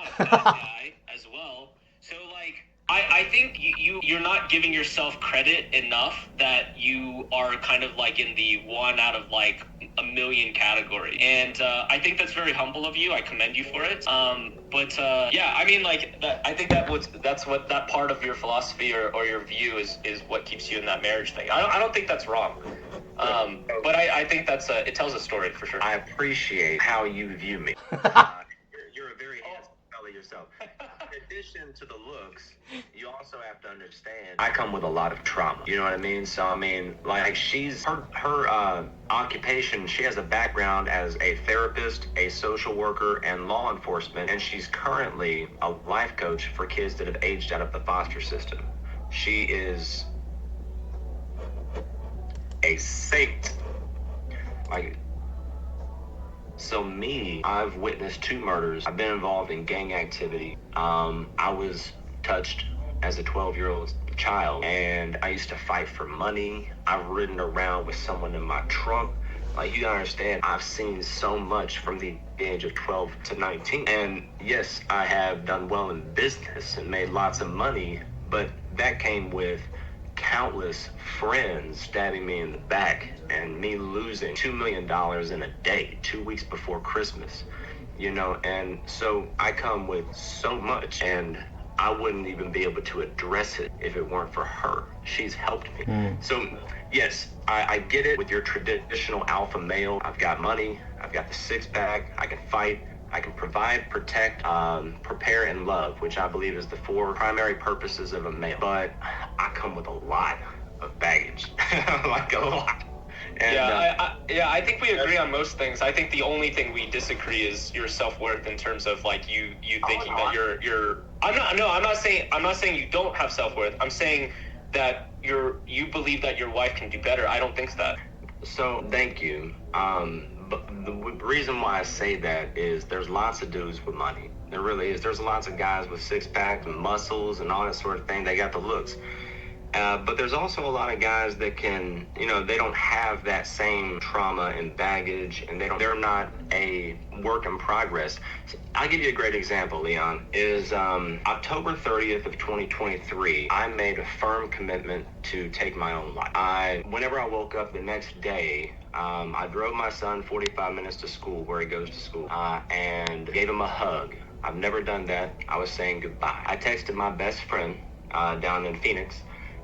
a fat guy as well. So, like, I think you're not giving yourself credit enough that you are kind of like in the 1 out of like a million category. And I think that's very humble of you. I commend you for it. Yeah, I mean, like, I think that's what that part of your philosophy or your view is what keeps you in that marriage thing. I don't think that's wrong. But I think it tells a story for sure. I appreciate how you view me. You're a very handsome fella yourself. In addition to the looks, you also have to understand I come with a lot of trauma. You know what I mean? So I mean, like, her occupation, she has a background as a therapist, a social worker, and law enforcement, and she's currently a life coach for kids that have aged out of the foster system. She is a saint. Like, So me, I've witnessed 2 murders. I've been involved in gang activity. I was touched as a 12-year-old child, and I used to fight for money. I've ridden around with someone in my trunk. Like, you gotta understand, I've seen so much from the age of 12 to 19. And yes, I have done well in business and made lots of money, but that came with countless friends stabbing me in the back and me losing $2 million in a day, 2 weeks before Christmas, you know. And so I come with so much, and I wouldn't even be able to address it if it weren't for her. She's helped me. So yes, I get it with your traditional alpha male. I've got money, I've got the 6-pack, I can fight, I can provide, protect, prepare, and love, which I believe is the 4 primary purposes of a male. But I come with a lot of baggage, like a lot. And, I think we agree on most things. I think the only thing we disagree is your self-worth, in terms of like you thinking that you're. I'm not saying you don't have self-worth. I'm saying that you believe that your wife can do better. I don't think that. So thank you. But the reason why I say that is there's lots of dudes with money. There really is. There's lots of guys with 6-packs and muscles and all that sort of thing. They got the looks. But there's also a lot of guys that can, you know, they don't have that same trauma and baggage, and they're not a work in progress. I'll give you a great example, Leon, is October 30th of 2023, I made a firm commitment to take my own life. Whenever I woke up the next day, I drove my son 45 minutes to school, where he goes to school, and gave him a hug. I've never done that. I was saying goodbye. I texted my best friend down in Phoenix,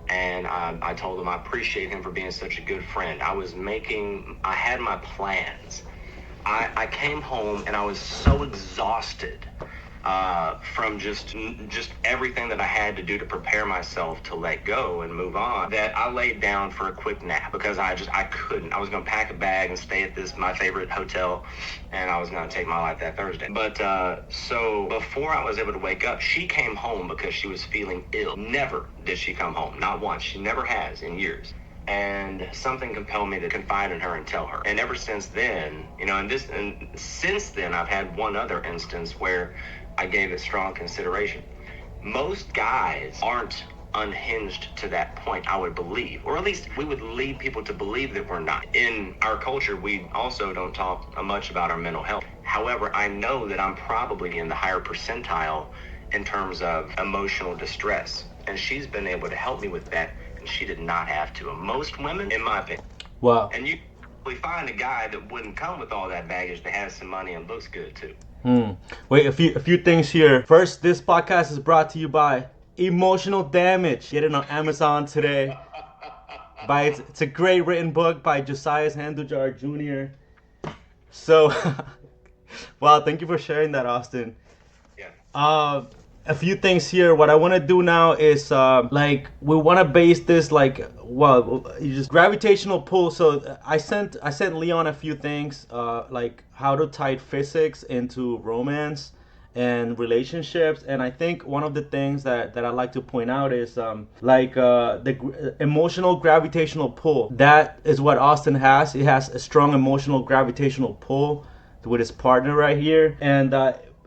and I told him I appreciate him for being such a good friend. I had my plans. I came home and I was so exhausted from just everything that I had to do to prepare myself to let go and move on, that I laid down for a quick nap because I couldn't. I was going to pack a bag and stay at my favorite hotel, and I was going to take my life that Thursday. But so before I was able to wake up, she came home because she was feeling ill. Never did she come home, not once. She never has in years. And something compelled me to confide in her and tell her. And ever since then, you know, and since then, I've had one other instance where I gave it strong consideration. Most guys aren't unhinged to that point, I would believe, or at least we would lead people to believe that we're not. In our culture, we also don't talk much about our mental health. However, I know that I'm probably in the higher percentile in terms of emotional distress, and she's been able to help me with that, and she did not have to. And most women, in my opinion, Wow. and you probably find a guy that wouldn't come with all that baggage, that has some money and looks good too. Wait, a few things here. First, this podcast is brought to you by Emotional Damage. Get it on Amazon today. It's a great written book by Josias Jr. So, wow, thank you for sharing that, Austin. Yeah. A few things here. What I want to do now is we want to base this you just gravitational pull. So I sent Leon a few things like how to tie physics into romance and relationships. And I think one of the things that I'd like to point out is the emotional gravitational pull. That is what Austin has. He has a strong emotional gravitational pull with his partner right here, and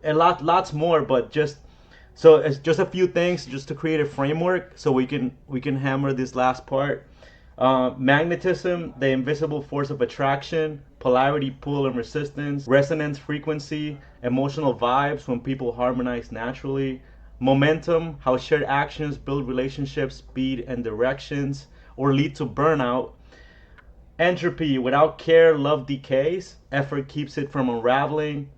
lots more, but so it's just a few things just to create a framework so we can hammer this last part. Magnetism, the invisible force of attraction, polarity, pull and resistance, resonance, frequency, emotional vibes when people harmonize naturally, momentum, how shared actions build relationships, speed and directions, or lead to burnout. Entropy, without care, love decays, effort keeps it from unraveling.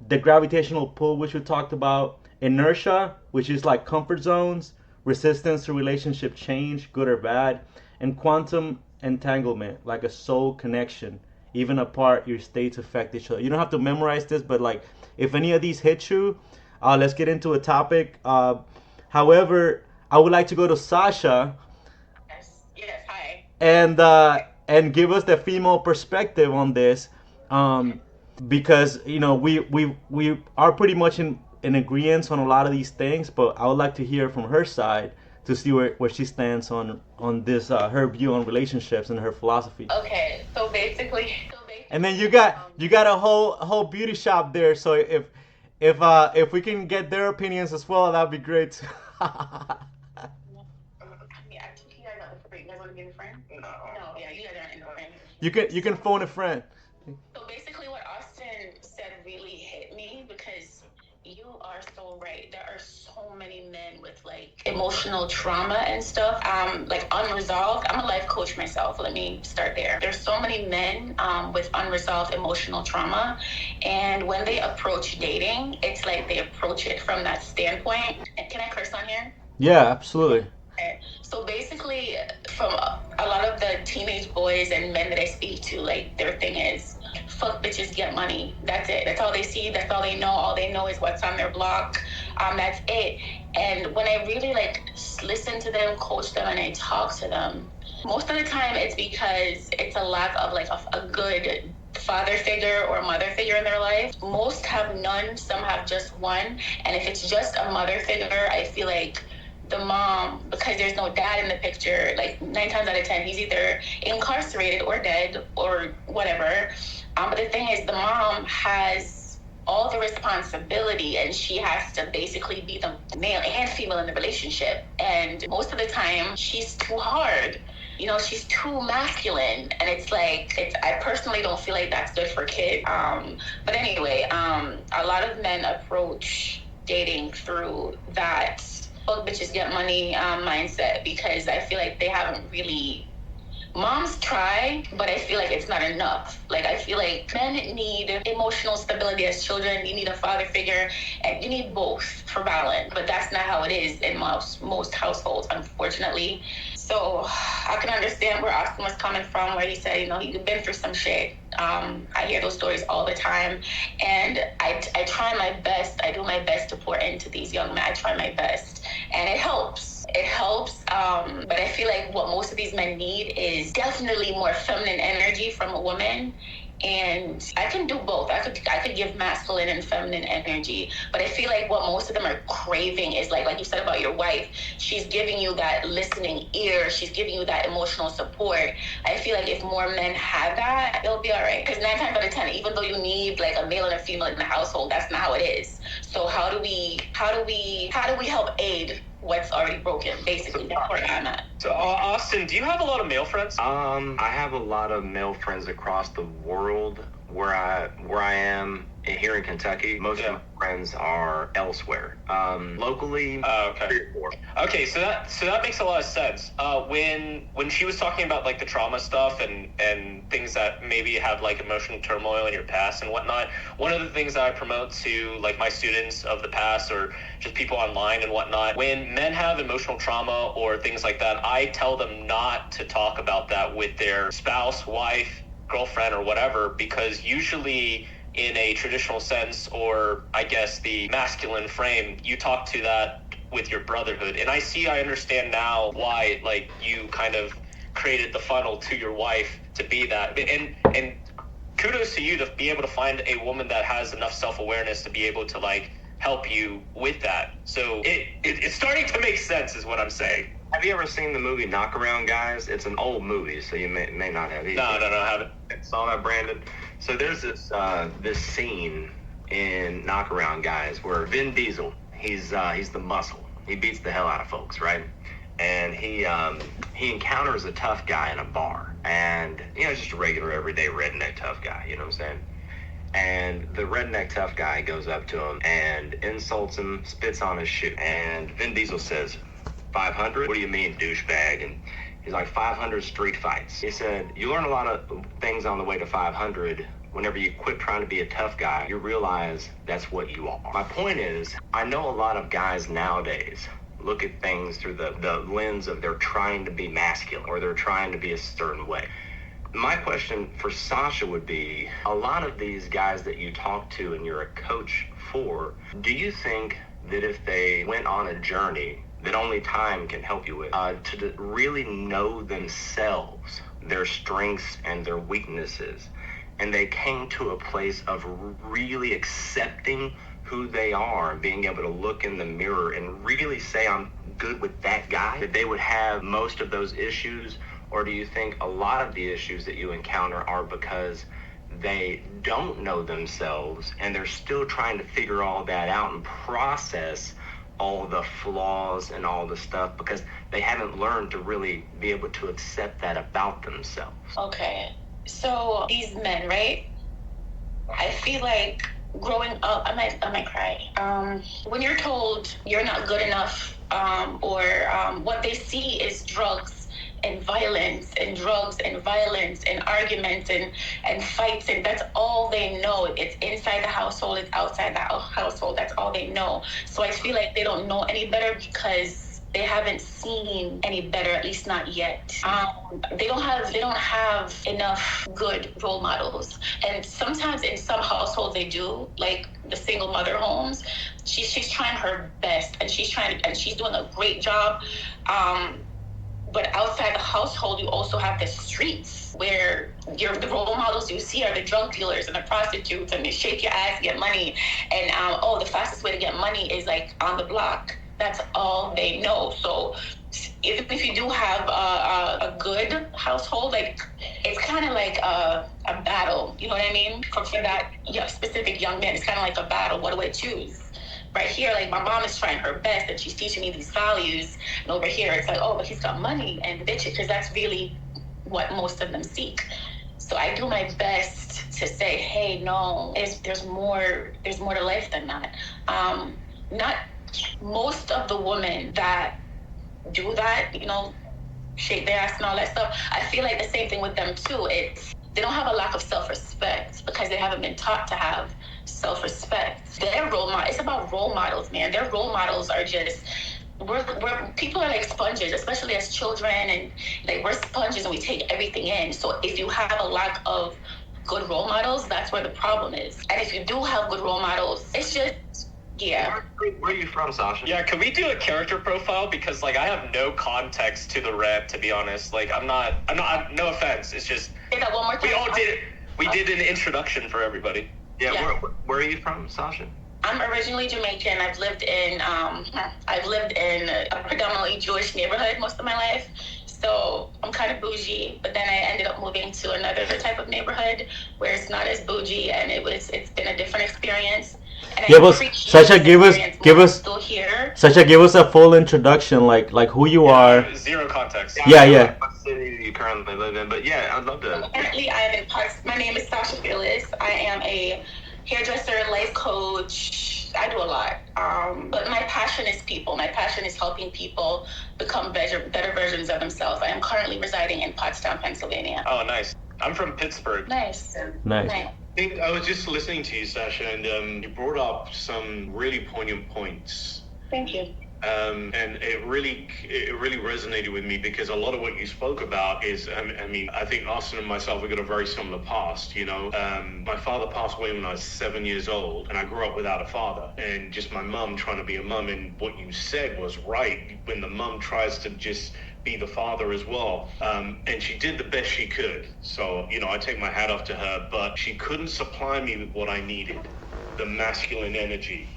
The gravitational pull, which we talked about. Inertia, which is like comfort zones, resistance to relationship change, good or bad, and quantum entanglement, like a soul connection. Even apart, your states affect each other. You don't have to memorize this, but like if any of these hit you, let's get into a topic. However, I would like to go to Sasha. Yes, hi. And give us the female perspective on this, because you know we are pretty much in agreement on a lot of these things, but I would like to hear from her side to see where she stands on this her view on relationships and her philosophy. Okay, so basically And then you got a whole beauty shop there. So if we can get their opinions as well, that'd be great. I mean, I took you guys out the free. You guys want to be a friend? No. No, yeah, you guys aren't in the friend. You can phone a friend. So basically, what Austin said really hit me because you are so right. There are so many men with like emotional trauma and stuff, like unresolved. I'm a life coach myself. Let me start there. There's so many men with unresolved emotional trauma, and when they approach dating, it's like they approach it from that standpoint. And can I curse on here? Yeah, absolutely. Okay. So basically, from a lot of the teenage boys and men that I speak to, like their thing is, fuck bitches, get money. That's it. That's all they see. That's all they know. All they know is what's on their block. That's it. And when I really like listen to them, coach them, and I talk to them, most of the time it's because it's a lack of like a good father figure or mother figure in their life. Most have none. Some have just one. And if it's just a mother figure, I feel like the mom, because there's no dad in the picture, like 9 times out of 10, he's either incarcerated or dead or whatever. But the thing is, the mom has all the responsibility and she has to basically be the male and female in the relationship. And most of the time, she's too hard. You know, she's too masculine. And it's like, I personally don't feel like that's good for kids. But anyway, a lot of men approach dating through that fuck bitches get money mindset because I feel like they haven't really. Moms try, but I feel like it's not enough. Like, I feel like men need emotional stability as children. You need a father figure, and you need both for balance. But that's not how it is in most households, unfortunately. So I can understand where Austin was coming from, where he said, you know, he's been through some shit. I hear those stories all the time, and I try my best. I do my best to pour into these young men. I try my best, and it helps. It helps, but I feel like what most of these men need is definitely more feminine energy from a woman. And I can do both. I could give masculine and feminine energy, but I feel like what most of them are craving is like you said about your wife. She's giving you that listening ear. She's giving you that emotional support. I feel like if more men had that, it'll be all right. Because 9 times out of 10, even though you need like a male and a female in the household, that's not how it is. So how do we help aid what's already broken? Basically, that's where I'm at. So, Austin, do you have a lot of male friends? I have a lot of male friends across the world. Where I am here in Kentucky, most of my friends are elsewhere. Locally, okay. 3 or 4. Okay, so that makes a lot of sense. When she was talking about like the trauma stuff and things that maybe have like emotional turmoil in your past and whatnot, one of the things that I promote to like my students of the past or just people online and whatnot, when men have emotional trauma or things like that, I tell them not to talk about that with their spouse, wife, girlfriend, or whatever, because usually in a traditional sense, or I guess the masculine frame, you talk to that with your brotherhood. And I understand now why like you kind of created the funnel to your wife to be that. And kudos to you to be able to find a woman that has enough self-awareness to be able to like help you with that. So it's starting to make sense is what I'm saying. Have you ever seen the movie Knockaround Guys? It's an old movie, so you may not have. No, I haven't. Saw that, Brandon? So there's this scene in Knockaround Guys where Vin Diesel, he's the muscle. He beats the hell out of folks, right? And he encounters a tough guy in a bar, and just a regular everyday redneck tough guy. You know what I'm saying? And the redneck tough guy goes up to him and insults him, spits on his shoe, and Vin Diesel says, 500? What do you mean, douchebag? And he's like, 500 street fights. He said, you learn a lot of things on the way to 500. Whenever you quit trying to be a tough guy, you realize that's what you are. My point is, I know a lot of guys nowadays look at things through the lens of they're trying to be masculine or they're trying to be a certain way. My question for Sasha would be, a lot of these guys that you talk to and you're a coach for, do you think that if they went on a journey that only time can help you with, to really know themselves, their strengths and their weaknesses, and they came to a place of really accepting who they are and being able to look in the mirror and really say, I'm good with that guy, that they would have most of those issues? Or do you think a lot of the issues that you encounter are because they don't know themselves, and they're still trying to figure all that out and process all the flaws and all the stuff, because they haven't learned to really be able to accept that about themselves. Okay. So these men, right? I feel like growing up, I might cry. When you're told you're not good enough, or what they see is drugs and violence and drugs and violence and arguments and fights, and that's all they know. It's inside the household, it's outside the household, that's all they know. So I feel like they don't know any better because they haven't seen any better, at least not yet. They don't have enough good role models, and sometimes in some households they do, like the single mother homes. She's trying her best, and she's doing a great job. But outside the household, you also have the streets where the role models you see are the drug dealers and the prostitutes, and they shake your ass, get money, and the fastest way to get money is like on the block. That's all they know. So even if you do have a good household, like it's kind of like a battle. You know what I mean? For that specific young man, it's kind of like a battle. What do I choose? Right here, like my mom is trying her best and she's teaching me these values. And over here, it's like, oh, but he's got money and bitches, because that's really what most of them seek. So I do my best to say, hey, no, there's more to life than that. Not most of the women that do that, shake their ass and all that stuff, I feel like the same thing with them too. They don't have a lack of self-respect because they haven't been taught to have self-respect. Their role model, it's about role models, man. Their role models are just, we're people are like sponges, especially as children, and like we're sponges and we take everything in. So if you have a lack of good role models, that's where the problem is. And if you do have good role models, it's just, yeah. Where are you from, Sasha? Yeah, can we do a character profile? Because like I have no context to the rap, to be honest. Like I'm not no offense. It's just Say that one more time. We did an introduction for everybody. Yeah. Where are you from, Sasha? I'm originally Jamaican. I've lived in a predominantly Jewish neighborhood most of my life. So I'm kind of bougie, but then I ended up moving to another type of neighborhood where it's not as bougie, and it's been a different experience. And Yeah, but Sasha, give us still here. Sasha, give us a full introduction, like who you are. Zero context. Yeah. What city do you currently live in? But yeah, I'd love to. Currently, I am in Parks. My name is Sasha Phyllis. I am a hairdresser, life coach. I do a lot. But my passion is people. My passion is helping people become better versions of themselves. I am currently residing in Pottstown, Pennsylvania. Oh, nice. I'm from Pittsburgh. Nice. I was just listening to you, Sasha, and you brought up some really poignant points. Thank you. And it really resonated with me, because a lot of what you spoke about is, I think Austin and myself have got a very similar past, My father passed away when I was 7 years old, and I grew up without a father, and just my mum trying to be a mum. And what you said was right, when the mum tries to just be the father as well. And she did the best she could. So, I take my hat off to her, but she couldn't supply me with what I needed, the masculine energy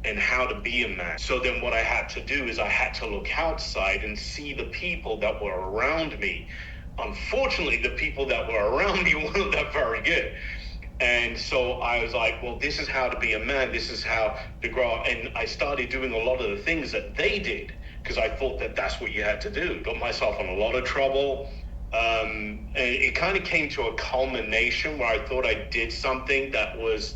and how to be a man. So then what I had to do is I had to look outside and see the people that were around me. Unfortunately, the people that were around me weren't that very good. And so I was like, well, this is how to be a man. This is how to grow up. And I started doing a lot of the things that they did, because I thought that that's what you had to do. Got myself in a lot of trouble. And it kind of came to a culmination where I thought I did something that was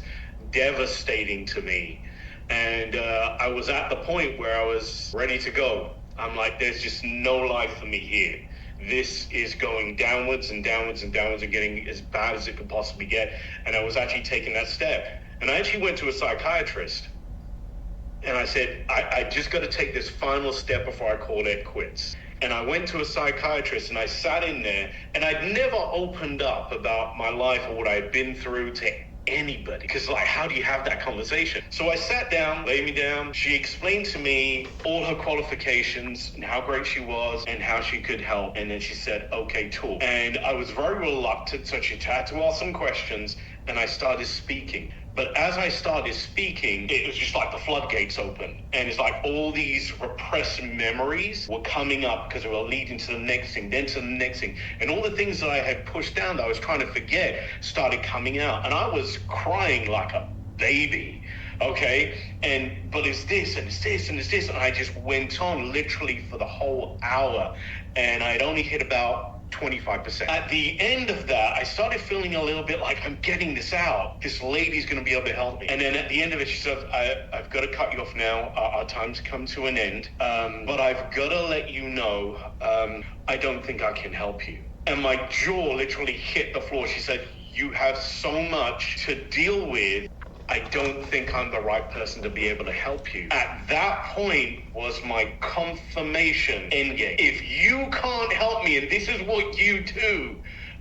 devastating to me. And I was at the point where I was ready to go. I'm like, there's just no life for me here. This is going downwards and downwards and downwards and getting as bad as it could possibly get. And I was actually taking that step. And I actually went to a psychiatrist. And I said, I just got to take this final step before I call it quits. And I went to a psychiatrist and I sat in there, and I'd never opened up about my life or what I had been through to anybody, because how do you have that conversation? So I sat down, laid me down. She explained to me all her qualifications and how great she was and how she could help. And then she said, okay, talk. And I was very reluctant, so she had to ask some questions, and I started speaking. But as I started speaking, it was just like the floodgates open. And it's like all these repressed memories were coming up because they were leading to the next thing, then to the next thing. And all the things that I had pushed down that I was trying to forget started coming out. And I was crying like a baby. Okay. But it's this and it's this and it's this. And I just went on literally for the whole hour. And I'd only hit about 25%. At the end of that, I started feeling a little bit like I'm getting this out. This lady's going to be able to help me. And then at the end of it, she said, I've got to cut you off now. Our time's come to an end. But I've got to let you know, I don't think I can help you. And my jaw literally hit the floor. She said, you have so much to deal with. I don't think I'm the right person to be able to help you. At that point was my confirmation endgame. If you can't help me and this is what you do,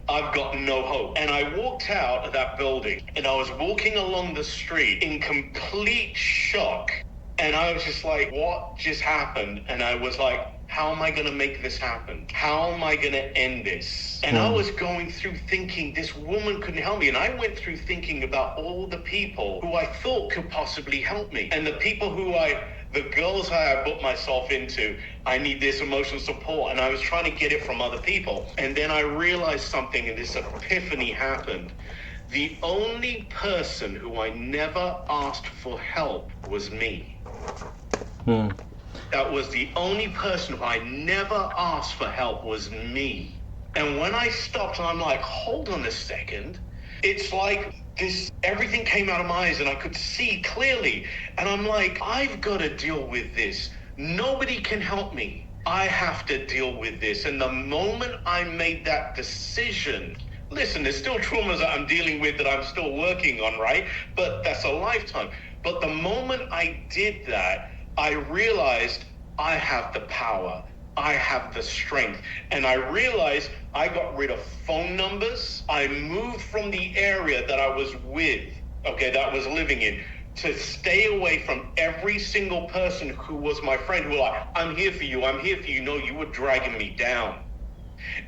I've got no hope. And I walked out of that building and I was walking along the street in complete shock. And I was just like, what just happened? And I was like, how am I going to make this happen? How am I going to end this? And I was going through thinking this woman couldn't help me. And I went through thinking about all the people who I thought could possibly help me. And the people the girls I put myself into, I need this emotional support. And I was trying to get it from other people. And then I realized something and this epiphany happened. The only person who I never asked for help was me. That was the only person who I never asked for help was me. And when I stopped, I'm like, hold on a second. It's like everything came out of my eyes and I could see clearly. And I'm like, I've got to deal with this. Nobody can help me. I have to deal with this. And the moment I made that decision, listen, there's still traumas that I'm dealing with that I'm still working on, right? But that's a lifetime. But the moment I did that, I realized I have the power. I have the strength. And I realized I got rid of phone numbers. I moved from the area that I was with, that I was living in, to stay away from every single person who was my friend who were like, I'm here for you. I'm here for you. No, you were dragging me down.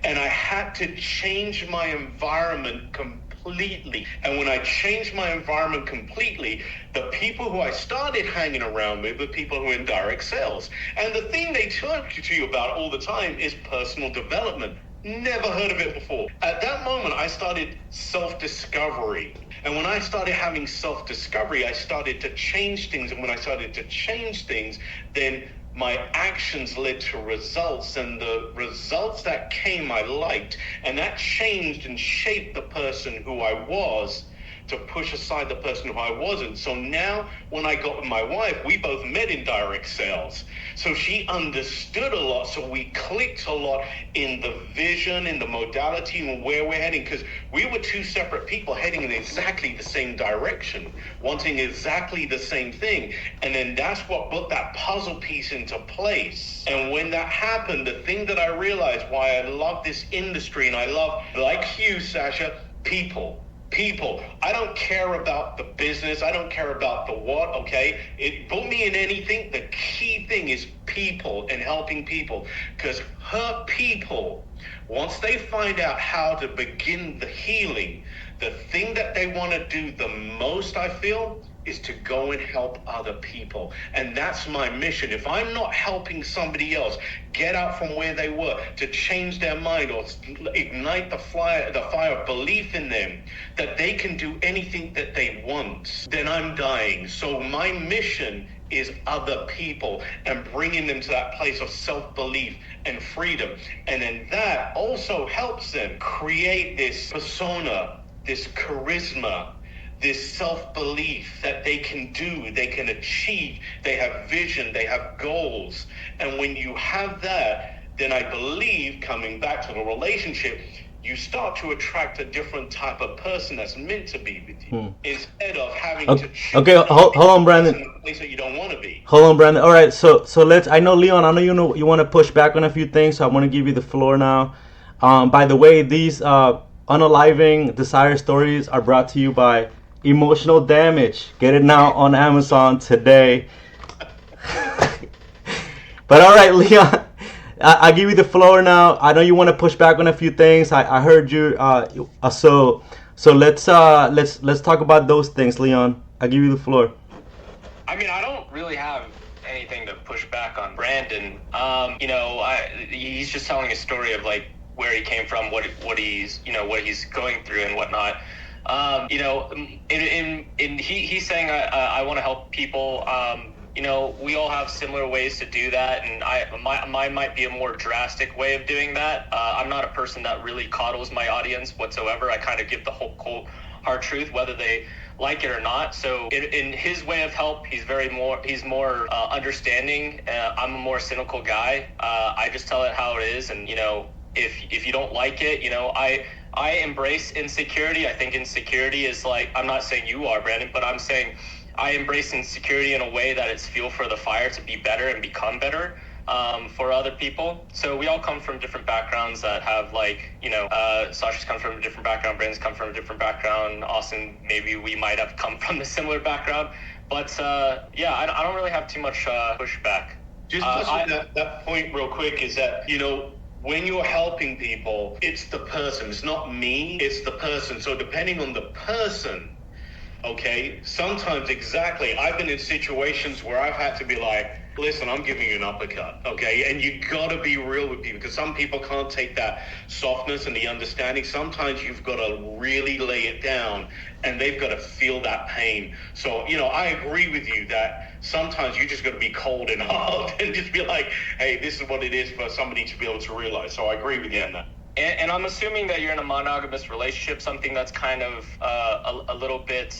And I had to change my environment completely. And when I changed my environment completely, the people who I started hanging around with were people who are in direct sales. And the thing they talk to you about all the time is personal development. Never heard of it before. At that moment, I started self-discovery. And when I started having self-discovery, I started to change things. And when I started to change things, then my actions led to results, and the results that came I liked, and that changed and shaped the person who I was to push aside the person who I wasn't. So now when I got with my wife, we both met in direct sales. So she understood a lot. So we clicked a lot in the vision, in the modality, and where we're heading, because we were two separate people heading in exactly the same direction, wanting exactly the same thing. And then that's what put that puzzle piece into place. And when that happened, the thing that I realized why I love this industry, and I love, like you, Sasha, people. I don't care about the business. I don't care about the what, okay? It put me in anything. The key thing is people and helping people, because her people, once they find out how to begin the healing, the thing that they want to do the most, I feel, is to go and help other people. And that's my mission. If I'm not helping somebody else get out from where they were, to change their mind or ignite the fire of belief in them that they can do anything that they want, then I'm dying. So my mission is other people and bringing them to that place of self-belief and freedom. And then that also helps them create this persona, this charisma, this self-belief that they can do, they can achieve, they have vision, they have goals. And when you have that, then I believe, coming back to the relationship, you start to attract a different type of person that's meant to be with you, instead of having to choose hold on, Brandon. in a place that you don't want to be. Hold on, Brandon. All right, so let's. I know, Leon. I know you want to push back on a few things, so I want to give you the floor now. By the way, these unaliving desire stories are brought to you by Emotional Damage. Get it now on Amazon today. But all right, Leon, I give you the floor now. I know you want to push back on a few things. I heard you. So So let's talk about those things, Leon. I give you the floor. I mean, I don't really have anything to push back on Brandon. He's just telling a story of like where he came from, what he's what he's going through and whatnot. He's saying I want to help people. We all have similar ways to do that, and mine might be a more drastic way of doing that. I'm not a person that really coddles my audience whatsoever. I kind of give the whole cold hard truth, whether they like it or not. So in his way of help, he's more understanding. I'm a more cynical guy. I just tell it how it is, and if you don't like it, I embrace insecurity. I think insecurity is like, I'm not saying you are, Brandon, but I'm saying I embrace insecurity in a way that it's fuel for the fire to be better and become better for other people. So we all come from different backgrounds that have Sasha's come from a different background, Brandon's come from a different background, Austin, maybe we might have come from a similar background. But I don't really have too much pushback. Just touching that point real quick is that, when you're helping people, it's the person. It's not me, it's the person. So depending on the person, okay, sometimes exactly, I've been in situations where I've had to be like, listen, I'm giving you an uppercut, okay? And you gotta be real with people, because some people can't take that softness and the understanding. Sometimes you've got to really lay it down, and they've got to feel that pain. So, I agree with you that sometimes you just got to be cold and hard and just be like, hey, this is what it is, for somebody to be able to realize. So I agree with you on that. And I'm assuming that you're in a monogamous relationship, something that's kind of a little bit,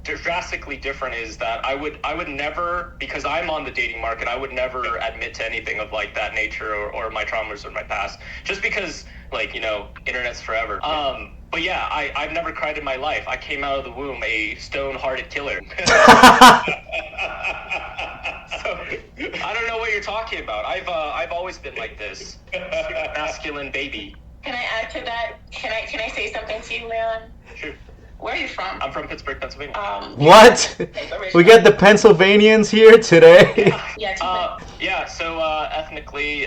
drastically different is that I would never, because I'm on the dating market, I would never admit to anything of like that nature or my traumas or my past, just because internet's forever. But yeah, I've never cried in my life. I came out of the womb a stone-hearted killer. So, I don't know what you're talking about. I've always been like this masculine baby. Can I add to that? Can I say something to you, Leon? Sure. Where are you from? I'm from Pittsburgh, Pennsylvania. What? We got the Pennsylvanians here today. So ethnically,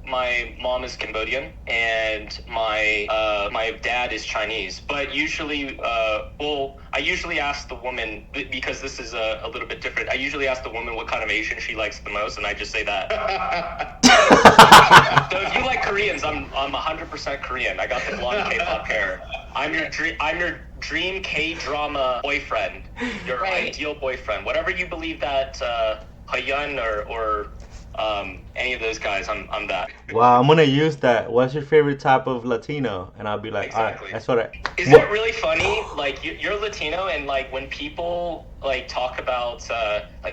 my mom is Cambodian and my dad is Chinese. But usually, I usually ask the woman, because this is a little bit different. I usually ask the woman what kind of Asian she likes the most, and I just say that. So if you like Koreans, I'm 100% Korean. I got the blonde K-pop hair. I'm your dream K-drama boyfriend, your ideal boyfriend. Whatever you believe that Hyun or any of those guys, I'm that. Wow, I'm gonna use that. What's your favorite type of Latino? And I'll be like, exactly. All right, that's what Isn't it really funny? Like, you're Latino, and like when people like talk about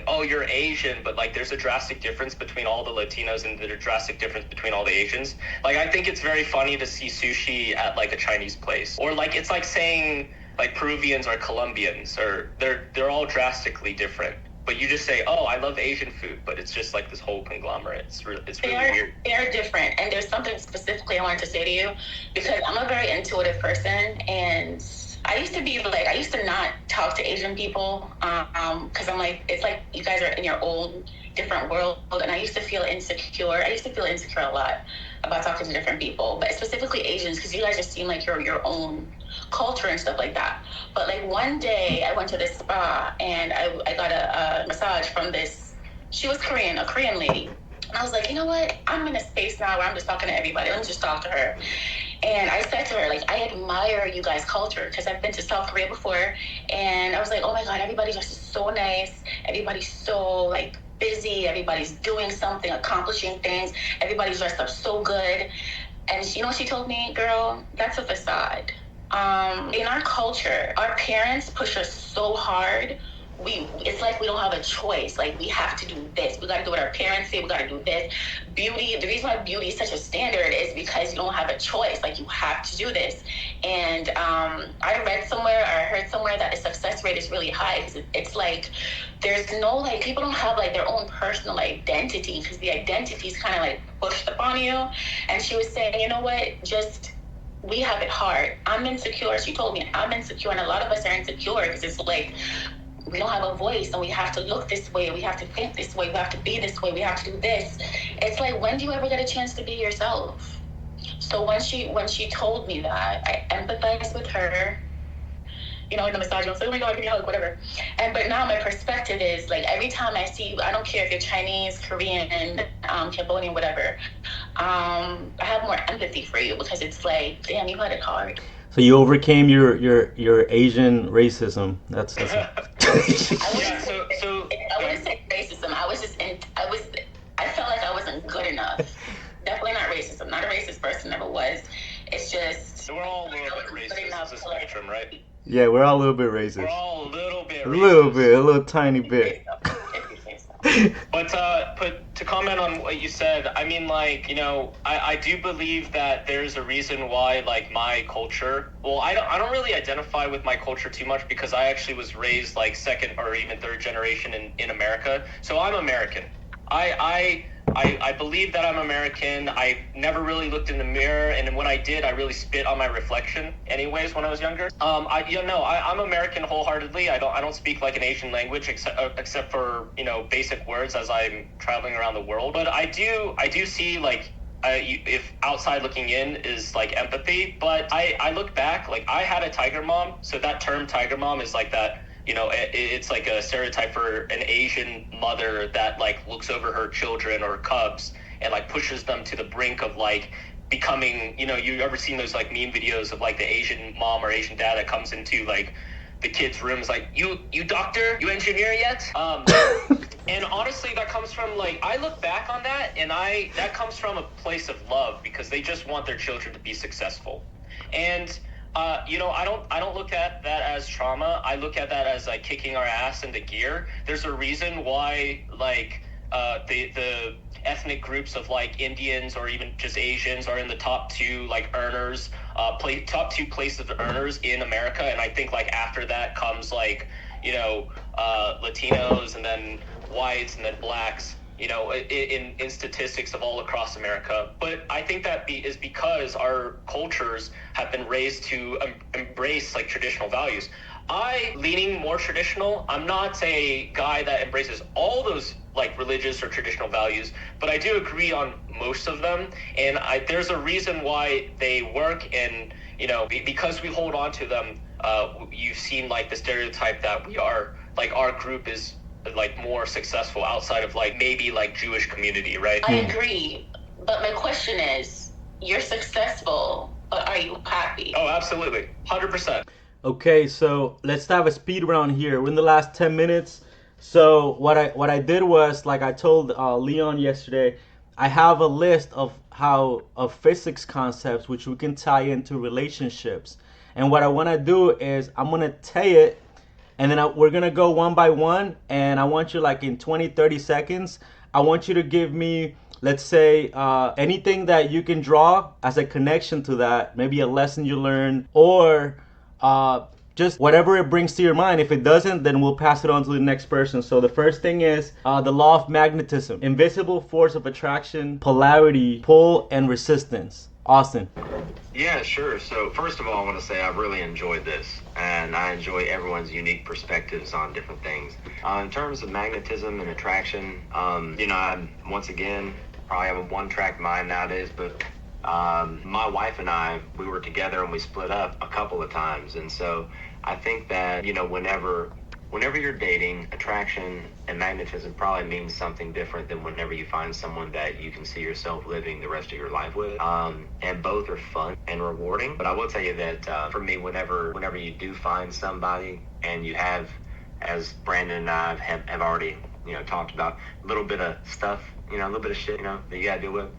oh, you're Asian, but like there's a drastic difference between all the Latinos and there's a drastic difference between all the Asians. Like, I think it's very funny to see sushi at like a Chinese place, or like it's like saying like Peruvians are Colombians, or they're all drastically different. But you just say, oh, I love Asian food, but it's just like this whole conglomerate. It's really weird. They're different, and there's something specifically I wanted to say to you, because I'm a very intuitive person, and I used to not talk to Asian people, because I'm like, it's like you guys are in your own different world, and I used to feel insecure. I used to feel insecure a lot about talking to different people, but specifically Asians, because you guys just seem like you're your own culture and stuff like that. But like one day I went to this spa, and I got a massage from this, she was Korean, a Korean lady. And I was like, you know what? I'm in a space now where I'm just talking to everybody. Let me just talk to her. And I said to her, like, I admire you guys' culture, because I've been to South Korea before. And I was like, oh my God, everybody's just so nice. Everybody's so like busy. Everybody's doing something, accomplishing things. Everybody's dressed up so good. And you know what she told me? Girl, that's a facade. In our culture, our parents push us so hard. It's like we don't have a choice. Like, we have to do this. We got to do what our parents say. We got to do this. Beauty, the reason why beauty is such a standard is because you don't have a choice. Like, you have to do this. And I read somewhere, or I heard somewhere, that the success rate is really high, because it's like there's no, like, people don't have like their own personal identity, because the identity is kind of like pushed upon you. And she was saying, you know what, we have it hard. I'm insecure. She told me I'm insecure, and a lot of us are insecure because it's like we don't have a voice, and we have to look this way, we have to think this way, we have to be this way, we have to do this. It's like, when do you ever get a chance to be yourself? So when she told me that, I empathized with her. You know, in the massage, I was like, oh my God, give me a hug, whatever. But now my perspective is like, every time I see you, I don't care if you're Chinese, Korean, Cambodian, whatever. I have more empathy for you because it's like, damn, you had it hard. So you overcame your Asian racism. That's I wouldn't say racism. I felt like I wasn't good enough. Definitely not racism. Not a racist person, never was. It's just... We're all a little bit racist. It's a spectrum, right? Yeah, we're all a little bit racist. We're all a little bit racist. A little tiny bit. But to comment on what you said, I mean, like, you know, I do believe that there's a reason why, like, my culture, well, I don't really identify with my culture too much because I actually was raised like second or even third generation in America. So I'm American. I believe that I'm American. I never really looked in the mirror, and when I did, I really spit on my reflection. Anyways, when I was younger, I'm American wholeheartedly. I don't speak like an Asian language except for, you know, basic words as I'm traveling around the world. But I do see, like, if outside looking in is like empathy. But I look back, like, I had a tiger mom. So that term tiger mom is like that. You know, it's like a stereotype for an Asian mother that, like, looks over her children or cubs and, like, pushes them to the brink of, like, becoming, you know, you ever seen those, like, meme videos of, like, the Asian mom or Asian dad that comes into, like, the kid's room is like, you doctor, you engineer yet? And honestly, that comes from, like, I look back on that and that comes from a place of love because they just want their children to be successful. And you know, I don't look at that as trauma. I look at that as, like, kicking our ass into gear. There's a reason why, like, the ethnic groups of, like, Indians or even just Asians are in the top two, like, earners, top two places of earners in America. And I think, like, after that comes, like, you know, Latinos and then whites and then blacks. You know, in statistics of all across America. But I think that is because our cultures have been raised to embrace, like, traditional values. Leaning more traditional, I'm not a guy that embraces all those, like, religious or traditional values, but I do agree on most of them. And there's a reason why they work, and, you know, because we hold on to them, you've seen, like, the stereotype that we are, like, our group is, like, more successful outside of, like, maybe, like, Jewish community, right? I agree, but my question is, you're successful, but are you happy? Oh, absolutely, 100%. Okay, so let's have a speed round here. We're in the last 10 minutes. So what I did was, like I told Leon yesterday, I have a list of physics concepts which we can tie into relationships. And what I want to do is I'm going to tell it, and then we're going to go one by one. And I want you, like, in 20-30 seconds, I want you to give me, let's say, anything that you can draw as a connection to that. Maybe a lesson you learned, or just whatever it brings to your mind. If it doesn't, then we'll pass it on to the next person. So the first thing is the law of magnetism. Invisible force of attraction, polarity, pull, and resistance. Austin. Yeah, sure. So first of all, I want to say I really enjoyed this, and I enjoy everyone's unique perspectives on different things. In terms of magnetism and attraction, you know, I'm, once again, probably have a one-track mind nowadays, but my wife and I, we were together and we split up a couple of times. And so I think that, you know, whenever you're dating, attraction and magnetism probably means something different than whenever you find someone that you can see yourself living the rest of your life with. And both are fun and rewarding. But I will tell you that for me, whenever you do find somebody and you have, as Brandon and I have already, you know, talked about, a little bit of stuff, you know, a little bit of shit, you know, that you gotta deal with,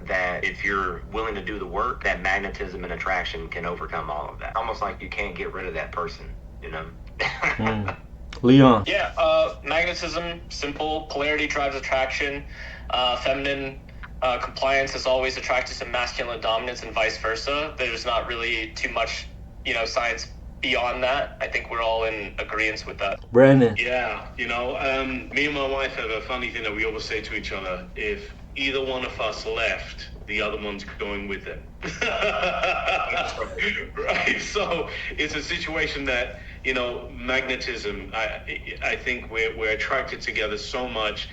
that if you're willing to do the work, that magnetism and attraction can overcome all of that. Almost like you can't get rid of that person, you know? Leon. Yeah, magnetism, simple. Polarity drives attraction. Feminine compliance is always attracted to masculine dominance, and vice versa. There's not really too much, you know, science beyond that. I think we're all in agreement with that. Brandon. Yeah, you know, me and my wife have a funny thing that we always say to each other: if either one of us left, the other one's going with them. Right? So it's a situation that, you know, magnetism, I think we're attracted together so much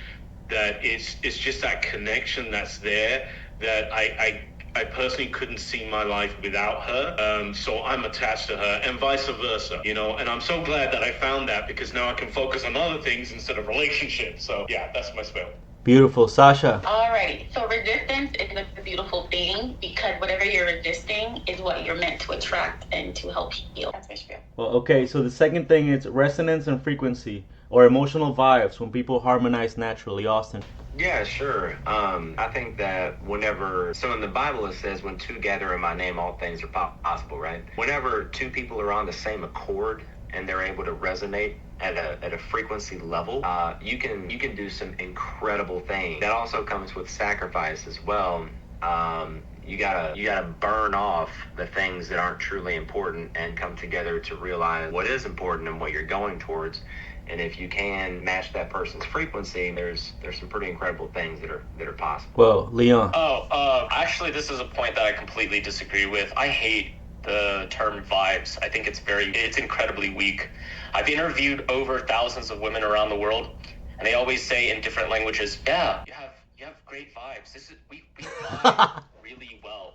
that it's just that connection that's there that I I personally couldn't see my life without her. So I'm attached to her, and vice versa, you know. And I'm so glad that I found that, because now I can focus on other things instead of relationships. So yeah, that's my spiel. Beautiful. Sasha. Alrighty, so resistance is a beautiful thing, because whatever you're resisting is what you're meant to attract and to help heal. That's my spiel. Well, okay, so the second thing is resonance and frequency, or emotional vibes, when people harmonize naturally. Austin. Yeah, sure. I think that whenever, so in the Bible it says, when two gather in my name, all things are possible, right? Whenever two people are on the same accord and they're able to resonate at a frequency level, you can do some incredible things. That also comes with sacrifice as well. You gotta burn off the things that aren't truly important and come together to realize what is important and what you're going towards. And if you can match that person's frequency, there's some pretty incredible things that are possible. Well, Leon. Actually, this is a point that I completely disagree with. I hate the term vibes. I think it's incredibly weak. I've interviewed over thousands of women around the world, and they always say in different languages, "Yeah, you have great vibes. We vibe really well."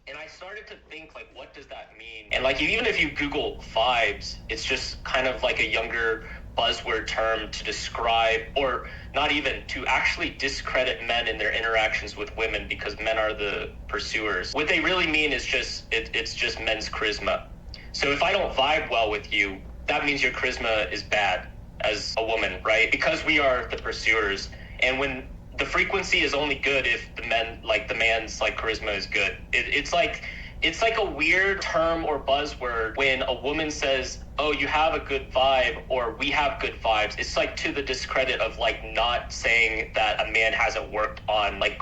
And I started to think, like, what does that mean? And like, even if you Google vibes, it's just kind of like a younger buzzword term to describe, or not even, to actually discredit men in their interactions with women, because men are the pursuers. What they really mean is it's just men's charisma. So if I don't vibe well with you, that means your charisma is bad as a woman, right? Because we are the pursuers. And when the frequency is only good if the man's like charisma is good. It's like a weird term or buzzword when a woman says, "Oh, you have a good vibe," or "we have good vibes." It's like to the discredit of like not saying that a man hasn't worked on like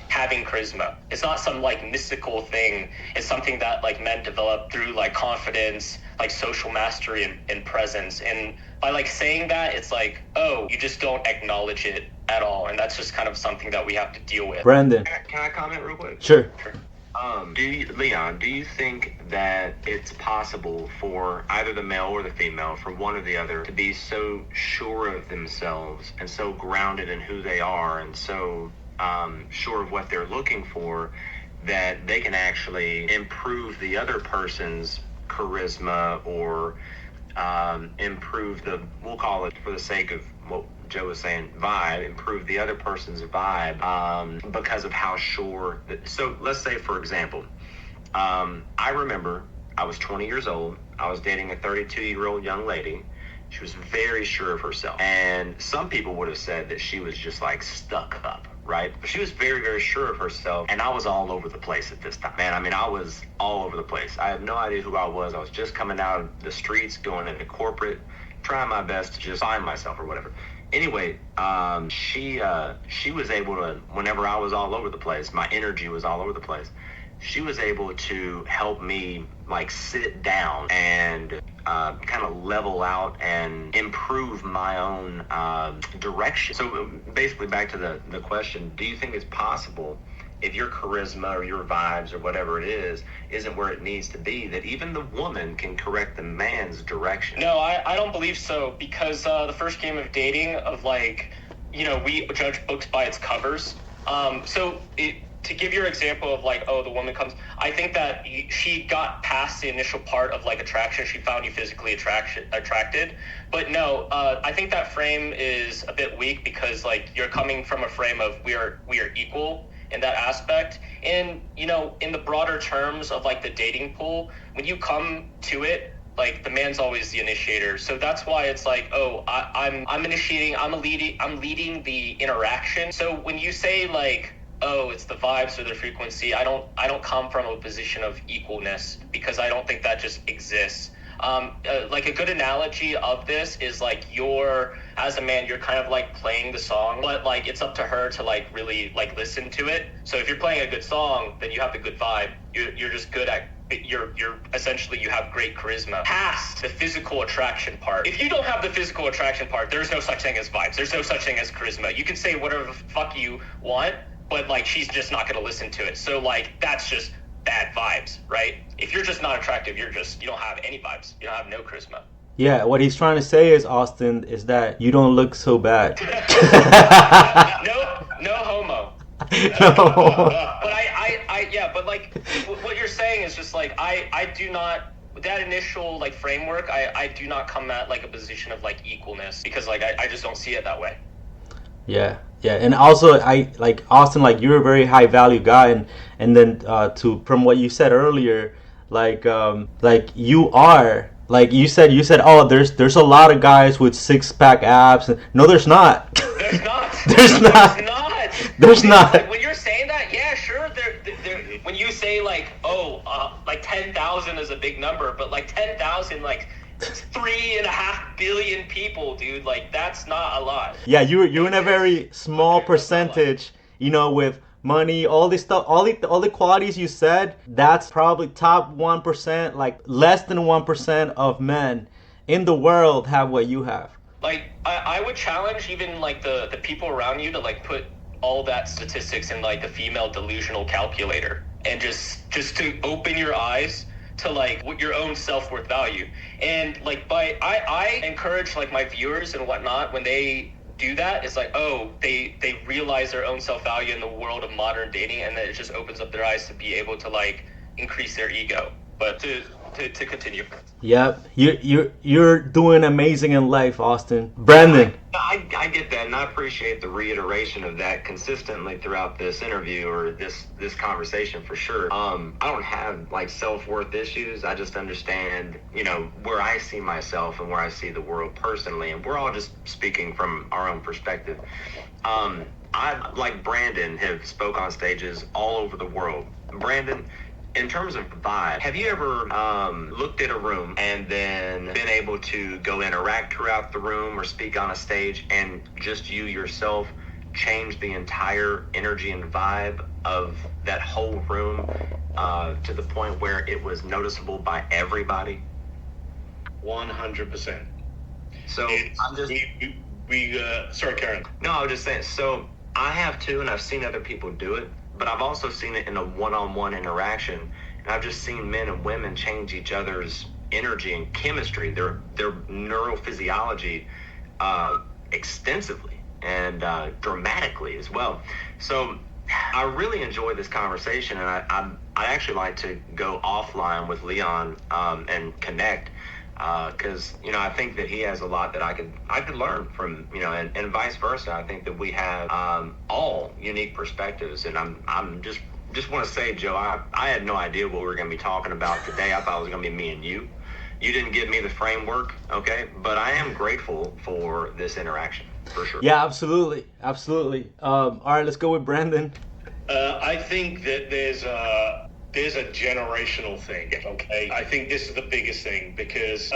having charisma. It's not some like mystical thing. It's something that like men develop through like confidence, like social mastery and presence. And by like saying that, it's like, oh, you just don't acknowledge it at all. And that's just kind of something that we have to deal with. Brandon. Can I comment real quick? Sure. Leon, do you think that it's possible for either the male or the female, for one or the other, to be so sure of themselves and so grounded in who they are and so sure of what they're looking for, that they can actually improve the other person's charisma, or improve we'll call it, for the sake of what Joe was saying, vibe, improve the other person's vibe, because of how sure so let's say, for example, I remember I was 20 years old. I was dating a 32-year-old young lady. She was very sure of herself. And some people would have said that she was just like stuck up, right? But she was very, very sure of herself. And I was all over the place at this time. Man, I mean, I was all over the place. I had no idea who I was. I was just coming out of the streets, going into corporate, trying my best to just find myself or whatever. Anyway, she was able to, whenever I was all over the place, my energy was all over the place, she was able to help me like sit down and kind of level out and improve my own direction. So basically, back to the question, do you think it's possible, if your charisma or your vibes or whatever it is isn't where it needs to be, that even the woman can correct the man's direction? No, I don't believe so, because the first game of dating, of like, you know, we judge books by its covers. To give your example of like, oh, the woman comes, I think that she got past the initial part of like attraction. She found you physically attracted. But no, I think that frame is a bit weak, because like you're coming from a frame of we are equal in that aspect. And, you know, in the broader terms of like the dating pool, when you come to it, like the man's always the initiator. So that's why it's like, oh, I'm initiating, I'm leading the interaction. So when you say like, oh, it's the vibes or the frequency, I don't come from a position of equalness, because I don't think that just exists. Like a good analogy of this is like, as a man, you're kind of like playing the song, but like it's up to her to like really like listen to it. So if you're playing a good song, then you have the good vibe. You're just good at, you're essentially, you have great charisma past the physical attraction part. If you don't have the physical attraction part, there's no such thing as vibes. There's no such thing as charisma. You can say whatever the fuck you want, but like she's just not going to listen to it. So like that's just bad vibes, right? If you're just not attractive, you don't have any vibes. You don't have no charisma. Yeah, what he's trying to say is, Austin, is that you don't look so bad. No homo. No. But like what you're saying is just like I do not, with that initial like framework, I do not come at like a position of like equalness, because like I just don't see it that way. Yeah, yeah, and also I like Austin, like you're a very high value guy, and then to from what you said earlier, like you are like you said, oh, there's a lot of guys with six pack abs. No, there's not. There's not. There's not. There's not. There's not. Like, when you're saying that, yeah, sure. When you say like, oh, like 10,000 is a big number, but like 10,000, like 3.5 billion people, dude. Like that's not a lot. Yeah, you're in a very small percentage, you know, with money, all this stuff, all the qualities you said. That's probably top 1%, like less than 1% of men in the world have what you have. Like I would challenge even like the people around you to like put all that statistics in like the female delusional calculator, and just to open your eyes to like what your own self-worth value. And like I encourage like my viewers and whatnot, when they do that, it's like, oh, they realize their own self-value in the world of modern dating, and then it just opens up their eyes to be able to like increase their ego. But to continue. Yep, you're doing amazing in life, Austin. Brandon. I get that, and I appreciate the reiteration of that consistently throughout this interview or this conversation for sure. I don't have like self-worth issues. I just understand, you know, where I see myself and where I see the world personally, and we're all just speaking from our own perspective. I, like Brandon, have spoke on stages all over the world. Brandon, in terms of vibe, have you ever looked at a room and then been able to go interact throughout the room or speak on a stage, and just you yourself change the entire energy and vibe of that whole room to the point where it was noticeable by everybody? 100%. So I'm just... Sorry, Karen. No, I was just saying, so I have too, and I've seen other people do it, but I've also seen it in a one-on-one interaction, and I've just seen men and women change each other's energy and chemistry, their neurophysiology extensively and dramatically as well. So I really enjoy this conversation, and I actually like to go offline with Leon and connect, because you know, I think that he has a lot that I could learn from, you know, and vice versa. I think that we have all unique perspectives, and I'm just want to say, Joe, I had no idea what we were going to be talking about today. I thought it was going to be me and you. You didn't give me the framework, okay? But I am grateful for this interaction, for sure. Yeah, absolutely. All right, let's go with Brandon. I think that there's a generational thing, okay? I think this is the biggest thing, because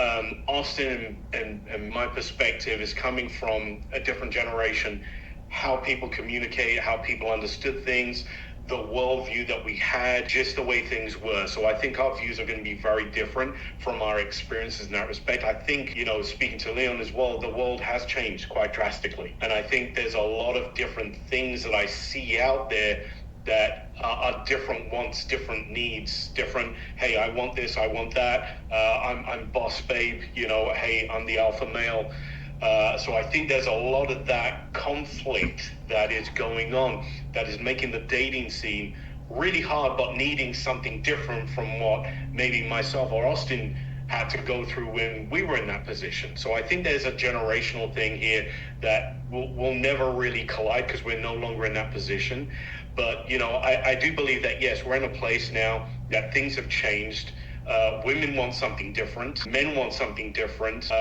Austin and my perspective is coming from a different generation, how people communicate, how people understood things, the worldview that we had, just the way things were. So I think our views are going to be very different from our experiences in that respect. I think, you know, speaking to Leon as well, the world has changed quite drastically. And I think there's a lot of different things that I see out there that are different wants, different needs, different, hey, I want this, I want that, I'm boss babe, you know, hey, I'm the alpha male. So I think there's a lot of that conflict that is going on that is making the dating scene really hard, but needing something different from what maybe myself or Austin had to go through when we were in that position. So I think there's a generational thing here that will never really collide, because we're no longer in that position. But, you know, I do believe that, yes, we're in a place now that things have changed. Women want something different. Men want something different.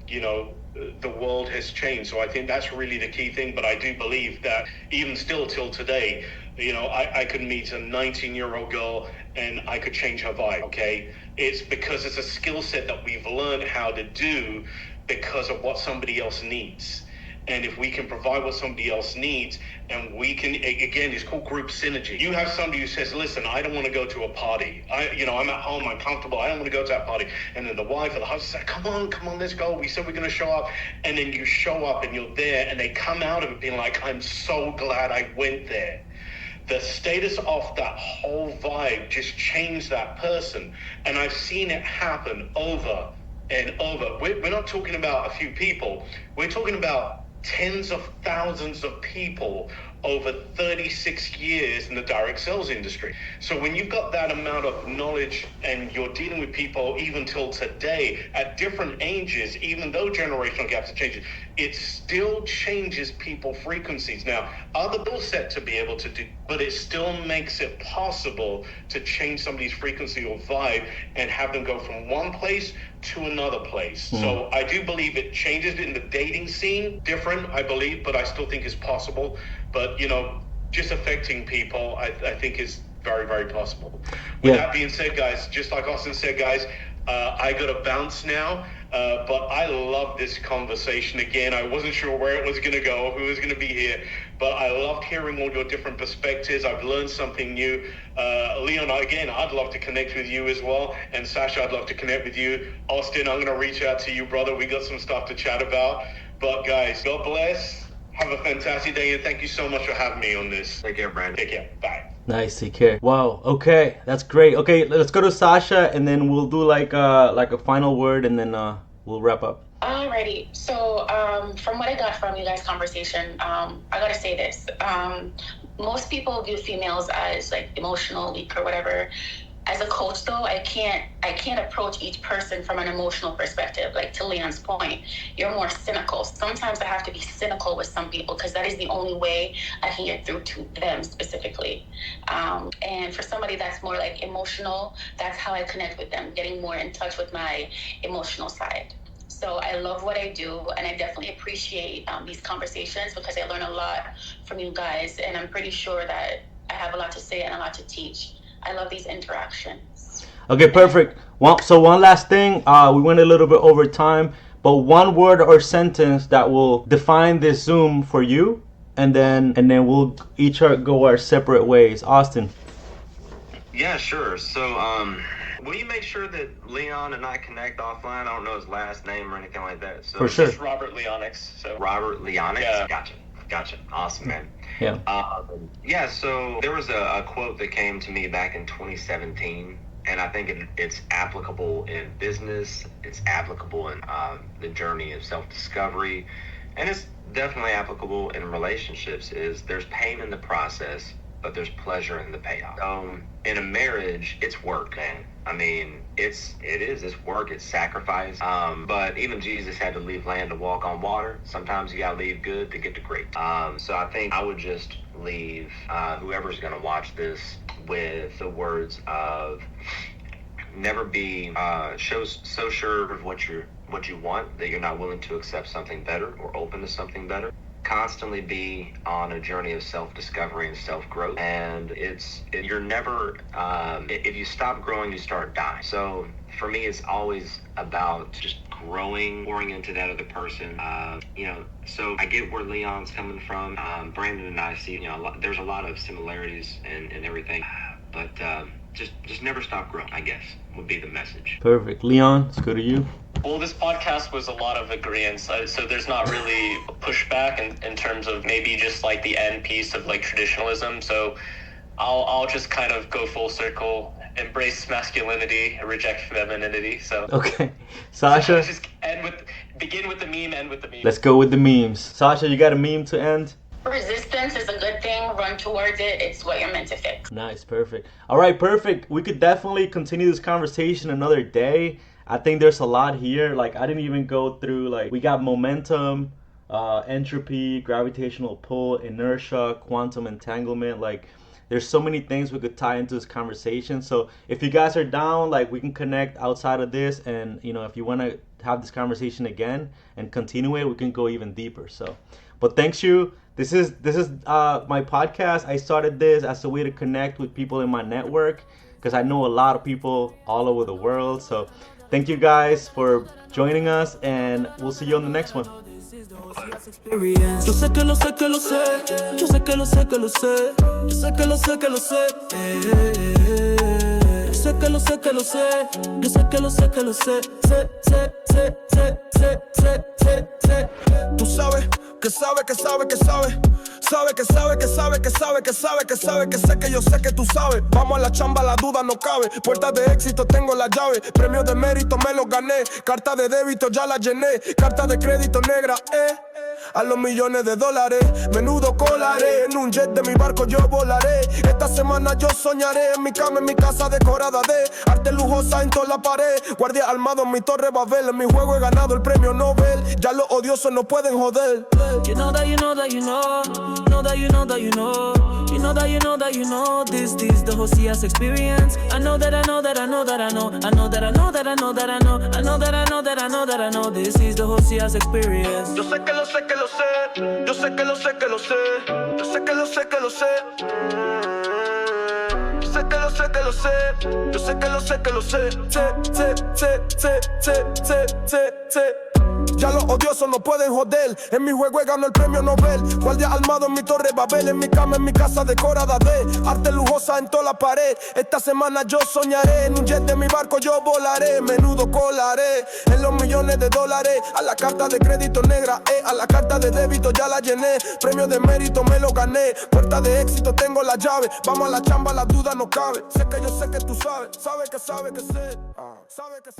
You know, the world has changed. So I think that's really the key thing. But I do believe that even still till today, you know, I could meet a 19-year-old girl and I could change her vibe, okay? It's because it's a skill set that we've learned how to do because of what somebody else needs. And if we can provide what somebody else needs, and we can, again, it's called group synergy. You have somebody who says, listen, I don't want to go to a party. I'm at home, I'm comfortable, I don't want to go to that party. And then the wife or the husband says, come on, let's go. We said we're going to show up. And then you show up and you're there, and they come out of it being like, I'm so glad I went there. The status of that whole vibe just changed that person. And I've seen it happen over and over. We're not talking about a few people. We're talking about tens of thousands of people over 36 years in the direct sales industry. So when you've got that amount of knowledge and you're dealing with people even till today at different ages, even though generational gaps are changing, it still changes people frequencies. Now, other people set to be able to do, but it still makes it possible to change somebody's frequency or vibe and have them go from one place to another place. So I do believe it changes in the dating scene, different, I believe, but I still think it's possible. But, you know, just affecting people, I think is very, very possible. With that being said, guys, just like Austin said, guys, I got to bounce now. But I love this conversation. Again, I wasn't sure where it was going to go, who was going to be here, but I loved hearing all your different perspectives. I've learned something new. Leon, again, I'd love to connect with you as well. And Sasha, I'd love to connect with you. Austin, I'm going to reach out to you, brother. We got some stuff to chat about. But guys, God bless. Have a fantastic day, and thank you so much for having me on this. Take care, Brandon. Take care. Bye. Nice, take care. Wow. Okay, that's great. Okay, let's go to Sasha, and then we'll do like a final word, and then we'll wrap up. Alrighty. So from what I got from you guys' conversation, I gotta say this. Most people view females as like emotional, weak, or whatever. As a coach, though, I can't approach each person from an emotional perspective. Like to Leon's point, you're more cynical. Sometimes I have to be cynical with some people because that is the only way I can get through to them specifically. And for somebody that's more like emotional, that's how I connect with them, getting more in touch with my emotional side. So I love what I do, and I definitely appreciate these conversations because I learn a lot from you guys, and I'm pretty sure that I have a lot to say and a lot to teach. I love these interactions. Okay, perfect. So one last thing. We went a little bit over time, but one word or sentence that will define this Zoom for you, and then we'll each go our separate ways. Austin. Yeah, sure. So, will you make sure that Leon and I connect offline? I don't know his last name or anything like that. So For sure. It's Robert Leonix. So Robert Leonix? Yeah. Gotcha. Awesome, man. Yeah. So there was a quote that came to me back in 2017, and I think it's applicable in business, it's applicable in the journey of self-discovery, and it's definitely applicable in relationships. Is there's pain in the process, but there's pleasure in the payoff. In a marriage, it's work, man. I mean, it's work, it's sacrifice. But even Jesus had to leave land to walk on water. Sometimes you gotta leave good to get to great. So I think I would just leave whoever's gonna watch this with the words of never be so sure of what you want that you're not willing to accept something better or open to something better. Constantly be on a journey of self-discovery and self-growth, and you're never if you stop growing, you start dying. So for me, it's always about just growing, pouring into that other person. So I get where Leon's coming from. Brandon and I see, there's a lot of similarities in everything, but just never stop growing, I guess, would be the message. Perfect. Leon, let's go to you. Well, this podcast was a lot of agreements, so there's not really a pushback in terms of maybe just like the end piece of like traditionalism. So I'll just kind of go full circle, embrace masculinity, reject femininity. So okay, Sasha. Just begin with the meme, end with the meme. Let's go with the memes. Sasha, you got a meme to end? Resistance is a good thing. Run towards it. It's what you're meant to fix. Nice, perfect. All right, perfect. We could definitely continue this conversation another day. I think there's a lot here. Like, I didn't even go through, like, we got momentum, entropy, gravitational pull, inertia, quantum entanglement. Like, there's so many things we could tie into this conversation. So if you guys are down, like, we can connect outside of this. And, if you want to have this conversation again and continue it, we can go even deeper. So, but thanks you. This is my podcast. I started this as a way to connect with people in my network because I know a lot of people all over the world. So thank you guys for joining us, and we'll see you on the next one. Yo sé que lo sé que lo sé, yo sé que lo sé que lo sé, yo sé que lo sé que lo sé, yo sé que lo sé que lo sé, yo sé que lo sé que lo sé, sé. Tú sabes que sabe que sabe que sabe. Sabe que sabe que sabe que sabe que sabe que sabe que sé que yo sé que tú sabes. Vamos a la chamba, la duda no cabe. Puertas de éxito, tengo la llave. Premio de mérito, me lo gané. Carta de débito, ya la llené. Carta de crédito negra, a los millones de dólares. Menudo colaré, en un jet de mi barco yo volaré. Esta semana yo soñaré, en mi cama, en mi casa decorada de arte lujosa en toda la pared. Guardia armado en mi torre Babel, en mi juego he ganado el premio Nobel. Ya los odiosos no pueden joder. You know that you know that you know, know that you know that you know, you know that you know that you know. This is the Josias experience. I know that I know that I know that I know, I know that I know that I know that I know, I know that I know that I know that I know. This is the Josias experience. Yo sé que lo sé que lo sé, yo sé que lo sé que lo sé, yo sé que lo sé que lo sé. Yo sé que lo sé que lo sé, yo sé que lo sé que lo sé. Sé. Ya los odiosos no pueden joder. En mi juego he ganado el premio Nobel. Guardia armado en mi torre Babel. En mi cama, en mi casa decorada de arte lujosa en toda la pared. Esta semana yo soñaré, en un jet de mi barco yo volaré. Menudo colaré, en los millones de dólares. A la carta de crédito negra, a la carta de débito ya la llené. Premio de mérito me lo gané. Puerta de éxito tengo la llave. Vamos a la chamba, la duda no cabe. Sé que yo sé que tú sabes, sabe que sé. Sabe que